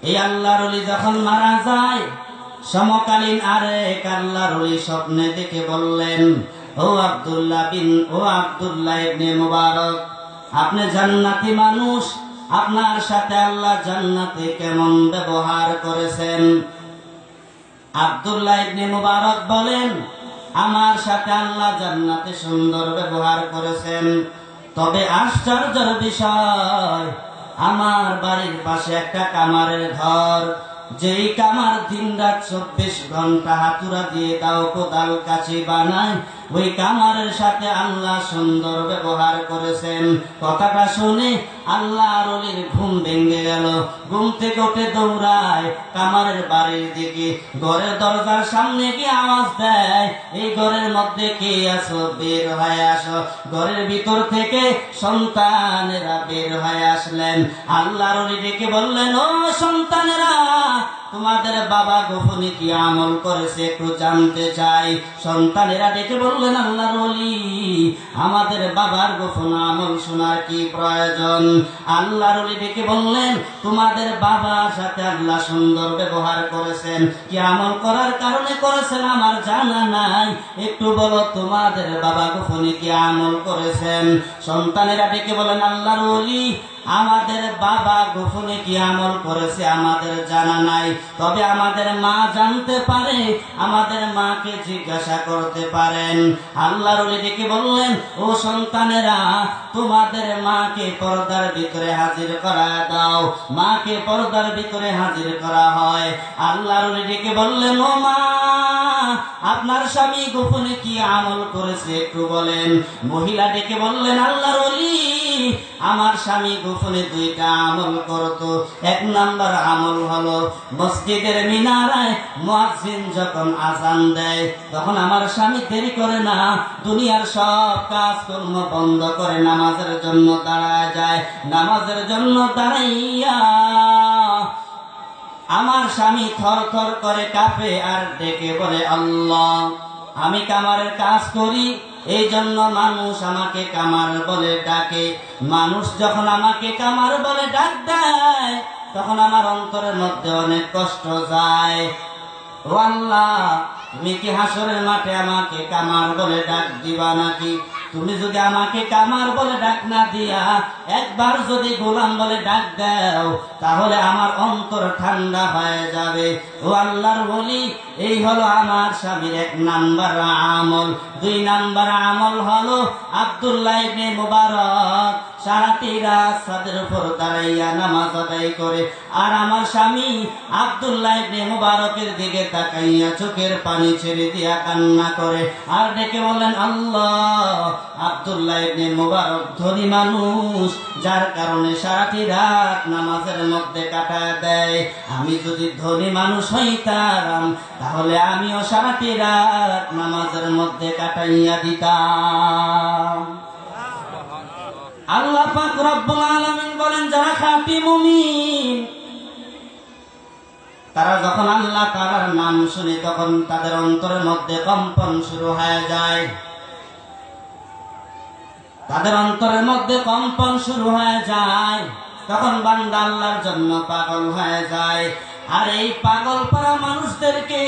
এই আল্লাহর ওলি যখন মারা যায়, সমকালীন আরেক আল্লাহর ওলি স্বপ্নে দেখে বললেন, ও আব্দুল্লাহ ইবনে মুবারক, আপনি জান্নাতি মানুষ, আপনার সাথে আল্লাহ জান্নাতে কেমন ব্যবহার করেছেন? আব্দুল্লাহ ইবনে মুবারক বলেন, আমার সাথে আল্লাহ জান্নাতে সুন্দর ব্যবহার করেছেন। তবে আশ্চর্যের বিষয়, আমার বাড়ির পাশে একটা কামারের ঘর, যেই কামার দিন রাত 24 ঘন্টা হাতুড়া দিয়ে দাও কোদাল কাছে বানায়, ওই কামারের সাথে আল্লাহ সুন্দর ব্যবহার করেছেন। কথাটা শুনে আল্লাহর ওলির ঘুম ভেঙে গেল। ঘুম থেকে উঠে দৌড়ায় কামারের বাড়ির দিকে। ঘরের দরজার সামনে গিয়ে আওয়াজ দেয়, এই ঘরের মধ্যে কে আছো, বের হয়ে আসো। ঘরের ভিতর থেকে সন্তানেরা বের হয়ে আসলেন। আল্লাহর ওলি ডেকে বললেন, ও সন্তানেরা, তোমাদের বাবা গোপনে কি আমল করেছে একটু জানতে চাই। সন্তানেরা ডেকে বললেন, আল্লাহর ওলি, আমাদের বাবার গোপন আমল শোনার কি প্রয়োজন। আল্লাহর ওলি ডেকে বললেন, তোমাদের বাবার সাথে আল্লাহ সুন্দর ব্যবহার করেছেন, কি আমল করার কারণে করেছেন আমার জানা নাই, একটু বলো তোমাদের বাবা গোপনে কি আমল করেছেন। সন্তানেরা ডেকে বলেন, আল্লাহর ওলি, আমাদের বাবা গোপনে কি আমল করেছে আমাদের জানা নাই, তবে আমাদের মা জানতে পারে, আমাদের মাকে জিজ্ঞাসা করতে পারেন। আল্লাহর ওলি ডেকে বললেন, ও সন্তানেরা, তোমাদের মাকে পর্দার ভিতরে হাজির করা দাও। মাকে পর্দার ভিতরে হাজির করা হয়। আল্লাহর ওলি ডেকে বললেন, ও মা, আপনার স্বামী গোপনে কি আমল করেছে একটু বলেন। মহিলা ডেকে বললেন, আল্লাহর ওলি, আমার স্বামী গোপনে দুইটা আমল করতো। এক নাম্বার আমল হলো, মসজিদের মিনারায় মুয়াজ্জিন যখন আযান দেয়, তখন আমার স্বামী দেরি করে না, দুনিয়ার সব কাজকর্ম বন্ধ করে নামাজের জন্য দাঁড়ায় যায়। নামাজের জন্য দাঁড়াইয়া আমার স্বামী থর থর করে কাঁপে আর ডেকে বলে, আল্লাহ, আমি কামারের কাজ করি, এই জন্য মানুষ আমাকে কামার বলে ডাকে। মানুষ যখন আমাকে কামার বলে ডাক দেয়, তখন আমার অন্তরের মধ্যে অনেক কষ্ট যায়। ও আল্লাহ, তুমি কি হাসরের মাঠে আমাকে কামার বলে ডাক দিবা নাকি? তুমি যদি আমাকে কামার বলে ডাক না দিয়া একবার যদি গোলাম বলে ডাক দাও, তাহলে আমার অন্তর ঠান্ডা হয়ে যাবে। ও আল্লাহর ওলি, এই হলো আমার স্বামীর এক নাম্বার আমল। দুই নাম্বার আমল হলো, আব্দুল্লাহ ইবনে মুবারক সারাটি রাত ছাদের উপর দাঁড়াইয়া নামাজ আদায় করে, আর আমার স্বামী আব্দুল্লাহ ইবনে মুবারকের দিকে তাকাইয়া চোখের পানি ছেড়ে দিয়া কান্না করে আর ডেকে বলেন, আল্লাহ, আব্দুল্লাহ ইবনে মুবারক ধনী মানুষ, যার কারণে সারাটি রাত নামাজের মধ্যে কাটায় দেয়। আমি যদি ধনী মানুষ হইতাম, তাহলে আমিও সারাটি রাত নামাজের মধ্যে কাটাইয়া দিতাম। আল্লাহ পাক রব্বুল আলামিন বলেন, যারা খাঁটি মুমিন, তারা যখন আল্লাহ তাআলার নাম শুনে, তখন তাদের অন্তরের মধ্যে কম্পন শুরু হয়ে যায়। তাদের অন্তরের মধ্যে কম্পন শুরু হয়ে যায়, তখন বান্দা আল্লাহর জন্য পাগল হয়ে যায়। আর এই পাগল পারা মানুষদেরকে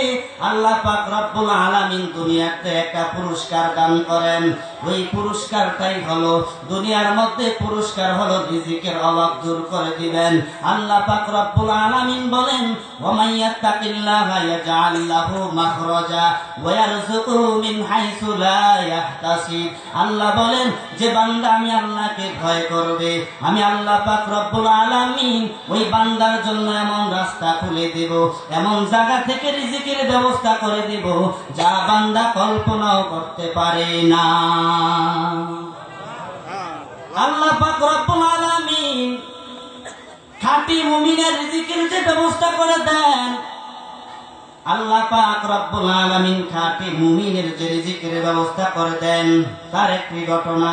আল্লাহ পাক রব্বুল আলামিন দুনিয়াতে একটা পুরস্কার দান করেন। ওই পুরস্কারটাই হলো, দুনিয়ার মধ্যে পুরস্কার হলো রিজিকের অভাব দূর করে দিবেন। আল্লাহ পাক রব্বুল আলামিন বলেন, ওয়া মাইয়াত্তাকিল্লাহা ইয়াজআল লাহু মাখরাজা ওয়া ইয়ারযুকুহু মিন হাইসু লা ইয়াহতাসিব। আল্লাহ বলেন, যে বান্দা আমি আল্লাহকে ভয় করবে, আমি আল্লাহ পাক রব্বুল আলামিন ওই বান্দার জন্য এমন রাস্তা খুলে দেব, এমন জায়গা থেকে রিজিকের ব্যবস্থা করে দেব, যা বান্দা কল্পনাও করতে পারে না। আল্লাহ পাক রব্বুল আলামিন খাঁটি মুমিনের রিজিকের যে ব্যবস্থা করে দেন, আল্লাহ পাক রব্বুল আলামিন খাঁটি মুমিনের যে রিজিকের ব্যবস্থা করে দেন, তার একটি ঘটনা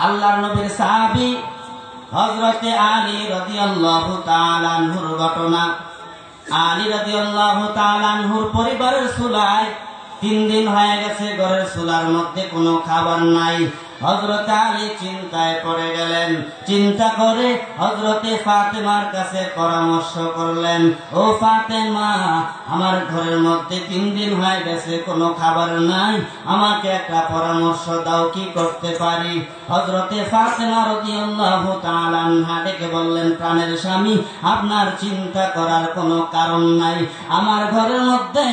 আল্লাহর নবীর সাহাবী হযরতে আলী রাদিয়াল্লাহু তাআলা আনহুর ঘটনা। আলী রাদিয়াল্লাহু তাআলা আনহুর পরিবারের চুলায় 3 দিন হয়ে গেছে, ঘরের চুলার মধ্যে কোনো খাবার নাই। হযরত আলী চিন্তায় পড়ে গেলেন। চিন্তা করে হযরতে ফাতেমার কাছে পরামর্শ করলেন, ও ফাতেমা, আমার ঘরের মধ্যে 3 দিন হয়ে গেছে, কোনো খাবার নাই, আমাকে একটা পরামর্শ দাও, কি করতে পারি? হযরতে ফাতেমা রাদিয়াল্লাহু তাআলা আনহা ডেকে বললেন, প্রাণের স্বামী, আপনার চিন্তা করার কোনো কারণ নাই। আমার ঘরের মধ্যে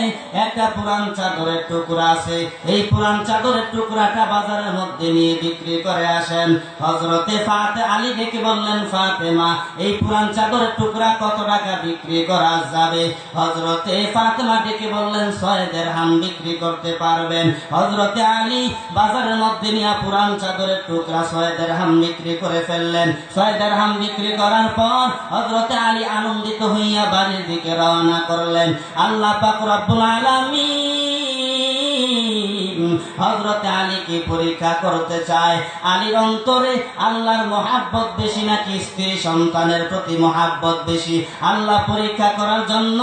একটা পুরান চাদরের টুকরা আছে, এই পুরান চাদরের টুকরাটা বাজারের মধ্যে নিয়ে বিক্রি করে আসেন। হযরতে আলী ডেকে বললেন, ফাতেমা, এই পুরান চাদরের টুকরা কত টাকা বিক্রি করা যাবে? হযরতে ফাতেমা ডেকে বললেন, 6 দিরহাম বিক্রি করতে পারবেন। হযরতে আলী বাজারের মধ্যে নিয়ে পুরান চাদরের টুকরা 6 দিরহাম বিক্রি করে ফেললেন। 6 দিরহাম বিক্রি করার পর হযরতে আলী আনন্দিত হইয়া বাড়ির দিকে রওনা করলেন। আল্লাহ পাক রব্বুল আলামিন হযরতে আলীকে পরীক্ষা করতে চায়, আলীর অন্তরে আল্লাহর মহাব্বত বেশি নাকি স্ত্রী সন্তানের প্রতি মহাব্বত বেশি। আল্লাহ পরীক্ষা করার জন্য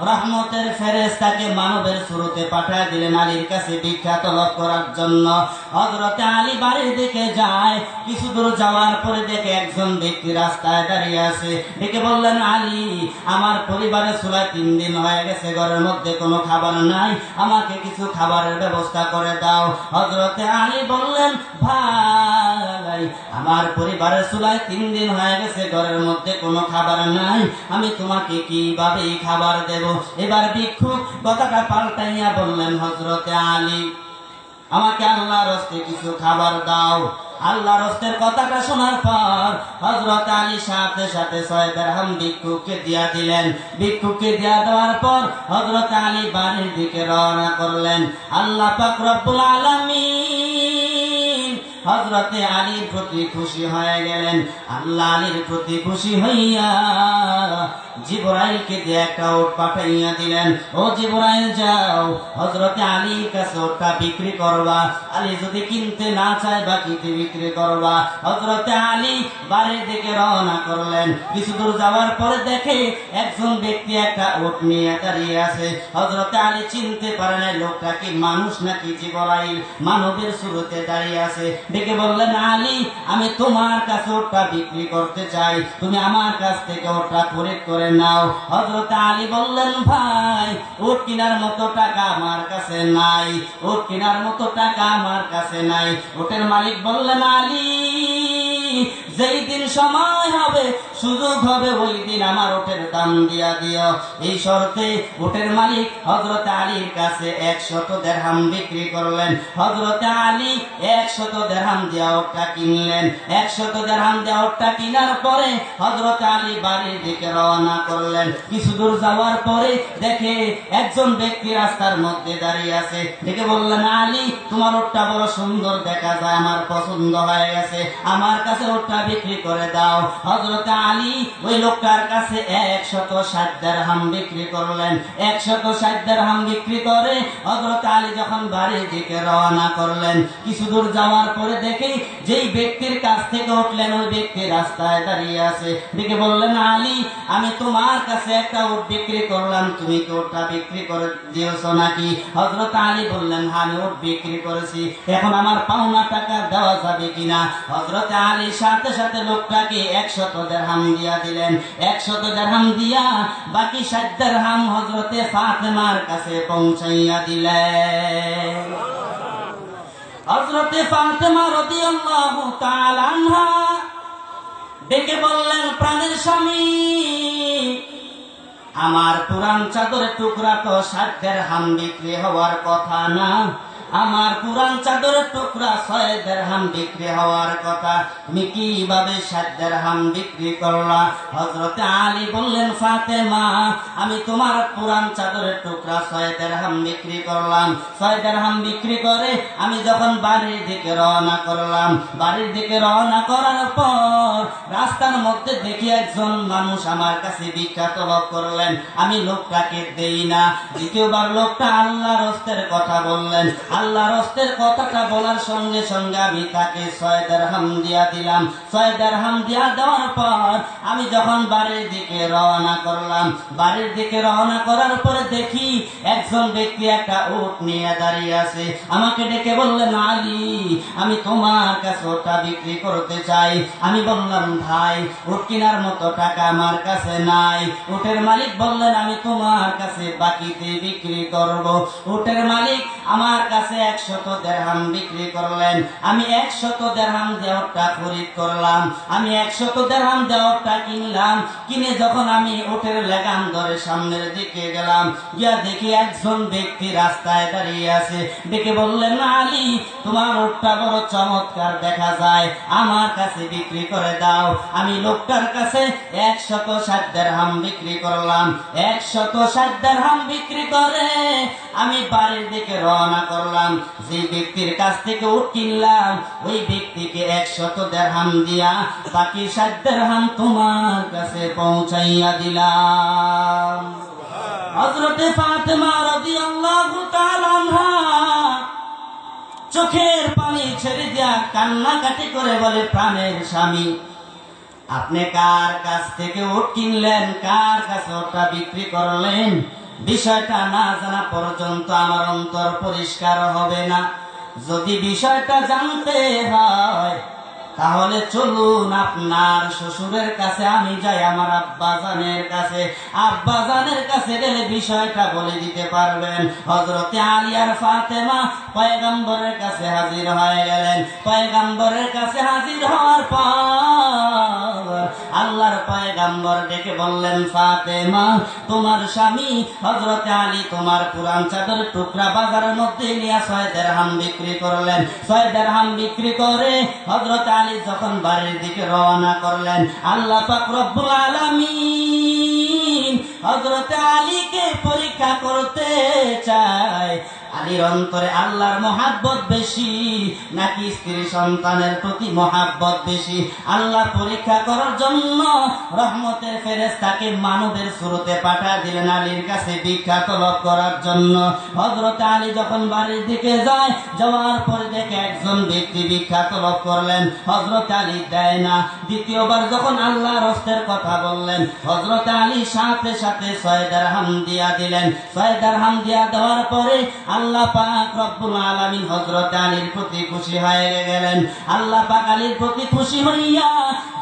রহমতের ফেরেশতাকে মানবের সুরতে পাঠিয়ে দিলেন আলীর কাছে ভিক্ষা তলব করার জন্য। হযরতে আলী বাড়ির দিকে যায়, কিছু দূর যাওয়ার পরে দেখে একজন ব্যক্তি রাস্তায় দাঁড়িয়ে আছে। ডেকে বললেন, আলী, আমার পরিবারের চুলায় 3 দিন হয়ে গেছে, ঘরের মধ্যে কোনো খাবার নাই, আমাকে কিছু খাবারের ব্যবস্থা করে দাও। হযরতে আলী বললেন, ভাই, আমার পরিবারের চুলায় 3 দিন হয়ে গেছে, ঘরের মধ্যে কোনো খাবার নাই, আমি তোমাকে কিভাবে খাবার দেব? এবার ভিক্ষুক কথাটা পাল্টাইয়া বললেন, হযরতে আলী, আমাকে আল্লাহর রাস্তে কিছু খাবার দাও। আল্লাহর রাস্তের কথাটা শোনার পর হযরত আলী সাথে সাথে 6 দিরহাম ভিক্ষুককে দিয়া দিলেন। ভিক্ষুককে দিয়া দেওয়ার পর হযরত আলী বাড়ির দিকে রওনা করলেন। আল্লাহ পাক রব্বুল আলামিন হযরতে আলীর প্রতি খুশি হয়ে গেলেন। আল্লাহ আলীর প্রতি খুশি হইয়া জিবরাইলকে দিয়ে একটা উট পাঠাইয়া দিলেন। ও জিবরাইল, যাও হযরতে আলীর কাছে ওটা বিক্রি করবা, আলী যদি কিনতে না চায় বাকিতে বিক্রি করবা। হযরতে আলী বাড়ির দিকে রওনা করলেন। কিছু দূর যাওয়ার পরে দেখে একজন ব্যক্তি একটা উট নিয়ে দাঁড়িয়ে আছে। হযরতে আলী চিনতে পারে না লোকটা কি মানুষ নাকি জিবরাইল, মানবের সুরতে দাঁড়িয়ে আছে। ডেকে বললেন, আলী, আমি তোমার কাছে ওটা বিক্রি করতে চাই, তুমি আমার কাছ থেকে ওটা খরিদ করে নাও। হযরত আলী বললেন, ভাই, উট কেনার মতো টাকা আমার কাছে নাই, উট কেনার মতো টাকা আমার কাছে নাই। উটের মালিক বললেন, আলী, যেই দিন সময় হবে, সুযোগ হবে, ওই দিন আমার উটের দাম দিয়া দিও। এই শর্তে উটের মালিক হযরত আলীর কাছে 100 দিরহাম বিক্রি করলেন। হযরত আলী 100 দিরহাম দিয়া উটটা কিনলেন। 100 দিরহাম দিয়া উটটা কেনার পরে হযরত আলী বাড়ির দিকে রওনা করলেন। কিছু দূর যাওয়ার পরে দেখে একজন ব্যক্তি রাস্তার মধ্যে দাঁড়িয়ে আছে। দেখে বললেন, আলী, তোমার উটটা বড় সুন্দর দেখা যায়, আমার পছন্দ হয়ে গেছে, আমার কাছে উটটা বিক্রি করে দাও। হযরত আলী ওই লোকটার কাছে 160 দিরহাম বিক্রি করলেন। 160 দিরহাম বিক্রি করে হযরত আলী যখন বাড়ির দিকে রওনা করলেন, কিছু দূর যাওয়ার পরে দেখে যেই ব্যক্তির কাছ থেকে উঠলেন ওই ব্যক্তি রাস্তায় দাঁড়িয়ে আছে। দেখে বললেন, আলী, আমি তোমার কাছে একটা উট বিক্রি করলাম, তুমি কি উটটা বিক্রি করে দিয়েছো নাকি? হযরত আলী বললেন, হ্যাঁ, আমি উট বিক্রি করেছি, এখন আমার পাওনা টাকা দেওয়া যাবে কিনা? হযরত আলীর সাথে সাথে লোকটাকে 100 দিরহাম দিয়া দিলেন। 100 দিরহাম দিয়া বাকি 60 দিরহাম হযরতে ফাতেমার কাছে পৌঁছাইয়া দিলেন। হযরতে ফাতেমা রাদিয়াল্লাহু তাআলা আনহা ডেকে বললেন, প্রাণের স্বামী, আমার পুরান চাদরের টুকরা তো 60 দিরহাম বিক্রি হওয়ার কথা না, আমার পুরান চাদরের টুকরা 6 দিরহাম বিক্রি হওয়ার কথা, তুমি কিভাবে 60 দিরহাম বিক্রি করলা? হযরতে আলী বললেন, ফাতেমা, আমি তোমার পুরান চাদরের টুকরা 6 দিরহাম বিক্রি করলাম। 6 দিরহাম বিক্রি করে আমি যখন বাড়ির দিকে রওনা করলাম, বাড়ির দিকে রওনা করার পর রাস্তার মধ্যে দেখি একজন মানুষ আমার কাছে ভিক্ষা তলব করলেন, আমি লোকটাকে দেই না। দ্বিতীয়বার লোকটা আল্লাহর রাস্তের কথা বললেন, আল্লাহর রাস্তের কথাটা বলার সঙ্গে সঙ্গে আমি তাকে 6 দিরহাম দিয়া দিলাম। 6 দিরহাম দিয়া দেওয়ার পর আমি যখন বাড়ির দিকে রওনা করলাম, বাড়ির দিকে রওনা করার পরে দেখি একজন ব্যক্তি একটা উট নিয়ে দাঁড়িয়ে আছে। আমাকে ডেকে বললেন, আলী, আমি তোমার কাছে ওটা বিক্রি করতে চাই। আমি বললাম, ভাই, উট কেনার মতো টাকা আমার কাছে নাই। উটের মালিক বললেন, আমি তোমার কাছে বাকিতে বিক্রি করব। উটের মালিক আমার কাছে 100 দিরহাম বিক্রি করলেন। আমি 100 দিরহাম দেওয়াটা খরিদ করলাম। আমি 100 দিরহাম দেওয়াটা কিনলাম। কিনে যখন আমি উটের লাগাম ধরে সামনের দিকে গেলাম, গিয়া দেখি দেখি একজন ব্যক্তি রাস্তায় দাঁড়িয়ে আছে। ডেকে বললেন, আলী, তোমার উটটা বড় চমৎকার দেখা যায়, আমার কাছে বিক্রি করে দাও। আমি লোকটার কাছে 160 দিরহাম বিক্রি করলাম। 160 দিরহাম বিক্রি করে আমি বাড়ির দিকে রওনা করলাম। যে ব্যক্তির কাছ থেকে উট কিনলাম ওই ব্যক্তিকে 100 দিরহাম দিয়া বাকি 60 দিরহাম তোমার কাছে পৌঁছাইয়া দিলাম। হযরতে ফাতেমা রাদিয়াল্লাহু তাআলা আনহা চোখের পানি ছেড়ে দিয়া কান্নাকাটি করে বলে, প্রাণের স্বামী, আপনি কার কাছ থেকে উট কিনলেন, কার কাছে ওটা বিক্রি করলেন? বিষয়টা না জানা পর্যন্ত আমার অন্তর পরিষ্কার হবে না। যদি বিষয়টা জানতে হয় তাহলে চলুন আপনার শ্বশুরের কাছে আমি যাই, আমার আব্বাজানের কাছে। আব্বাজানের কাছে গেলে বিষয়টা বলে দিতে পারবেন। হযরতে আলী আর ফাতেমা পয়গম্বরের কাছে হাজির হয়ে গেলেন। পয়গম্বরের কাছে হাজির হওয়ার পর আল্লাহর পয়গম্বর ডেকে বললেন, ফাতেমা, তোমার স্বামী হযরতে আলী তোমার পুরান চাদর টুকরা বাজারের মধ্যে নিয়ে 6 দিরহাম বিক্রি করলেন। 6 দিরহাম বিক্রি করে হযরতে আলী যখন বাড়ির দিকে রওনা করলেন, আল্লাহ পাক রব্বুল আলামিন হযরতে আলীকে পরীক্ষা করতে চায়। আলীর অন্তরে আল্লাহর মহাব্বত বেশি নাকি স্ত্রী সন্তানের প্রতি মহাব্বত বেশি? আল্লাহ পরীক্ষা করার জন্য রহমতের ফেরেশতাকে মানবের সুরতে পাঠিয়ে দিলেন আলীর কাছে ভিক্ষা তলব করার জন্য। হযরত আলী যখন বাড়ির দিকে যায়, যাওয়ার পরে দেখে একজন ব্যক্তি ভিক্ষা তলব করলেন, হযরত আলী দেয় না। দ্বিতীয়বার যখন আল্লাহর হস্তের কথা বললেন, হযরত আলী সাথে সাথে 6 দিরহাম দিয়া দিলেন। 6 দিরহাম দিয়া দেওয়ার পরে আল্লাহ পাক রব্বুল আলামিন হযরত আলীর প্রতি খুশি হয়ে গেলেন। আল্লাহ পাক আলীর প্রতি খুশি হইয়া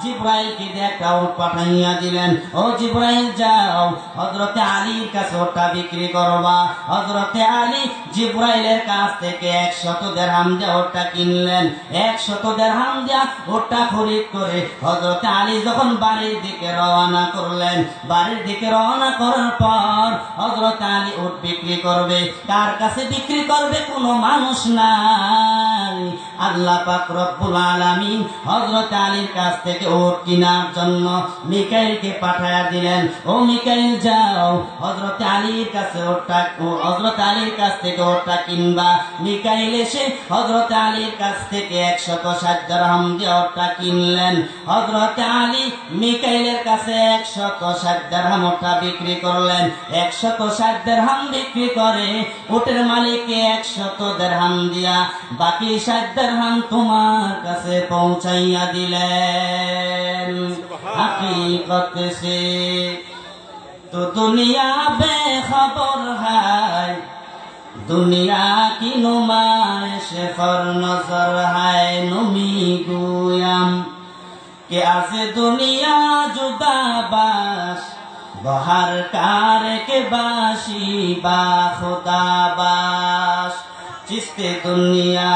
জিবরাইলকে দিয়ে একটা উট পাঠাইয়া দিলেন, ও জিবরাইল যাও হযরতে আলীর কাছে ওটা বিক্রি করবা। হযরতে আলী জিবরাইলের কাছ থেকে 100 দিরহাম দিয়ে ওটা কিনলেন। 100 দিরহাম দিয়ে ওটা খরিদ করে হযরতে আলী যখন বাড়ির দিকে রওনা করলেন, বাড়ির দিকে রওনা করার পর হযরতে আলী উট বিক্রি করবে। কার কাছে বিক্রি করবে? কোনো মানুষ নাই। আল্লাহ পাক রব্বুল আলামিন হযরত আলীর কাছ থেকে উট কেনার জন্য মিকাইলকে পাঠায়া দিলেন, ও মিকাইল যাও হযরত আলীর কাছে ওটা, হযরত আলীর কাছ থেকে ওটা কিনবা। মিকাইল এসে হযরত আলীর কাছ থেকে 160 দিরহাম দিয়ে ওটা কিনলেন। হযরত আলী মিকাইলের কাছে 160 দিরহাম ওটা বিক্রি করলেন। 160 দিরহাম বিক্রি করে উটের মালিককে 100 দিরহাম দিয়া বাকি 60 দিরহাম তোমার কাছে পৌঁছাইয়া দিলেন। हकीकत से तो दुनिया बेखबर है, दुनिया की नुमाइश पर नजर है। नुमी गुयाम के आज दुनिया जुदा बाश, बहर कार के बाशी बा खुदा बाश। चिस्ते दुनिया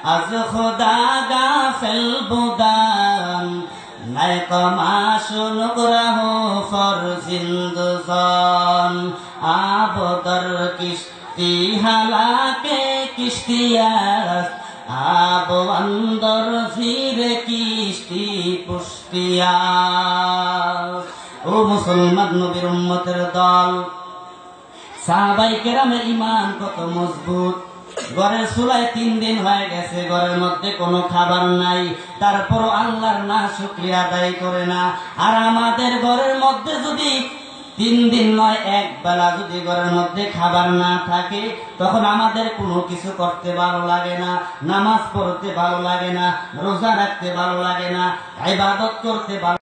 आज खुदा गाफिल बुदान, नए कमाशुन रहो फर जिंदजान। आब दर किश्ती हालाके किश्तियास, आब अंदर धीरे किश्ती पुश्तियास। ও মুসলমান নবীর উম্মতের দল, সাহাবায়ে কেরামের ঈমান কত মজবুত। ঘরের চুলায় 3 দিন হয়ে গেছে, ঘরের মধ্যে কোনো খাবার নাই, তারপর আল্লাহর না শুকরিয়া আদায় করে না। আর আমাদের ঘরের মধ্যে যদি 3 দিন নয়, এক বেলা যদি ঘরের মধ্যে খাবার না থাকে, তখন আমাদের কোনো কিছু করতে ভালো লাগে না, নামাজ পড়তে ভালো লাগে না, রোজা রাখতে ভালো লাগে না, ইবাদত করতে ভালো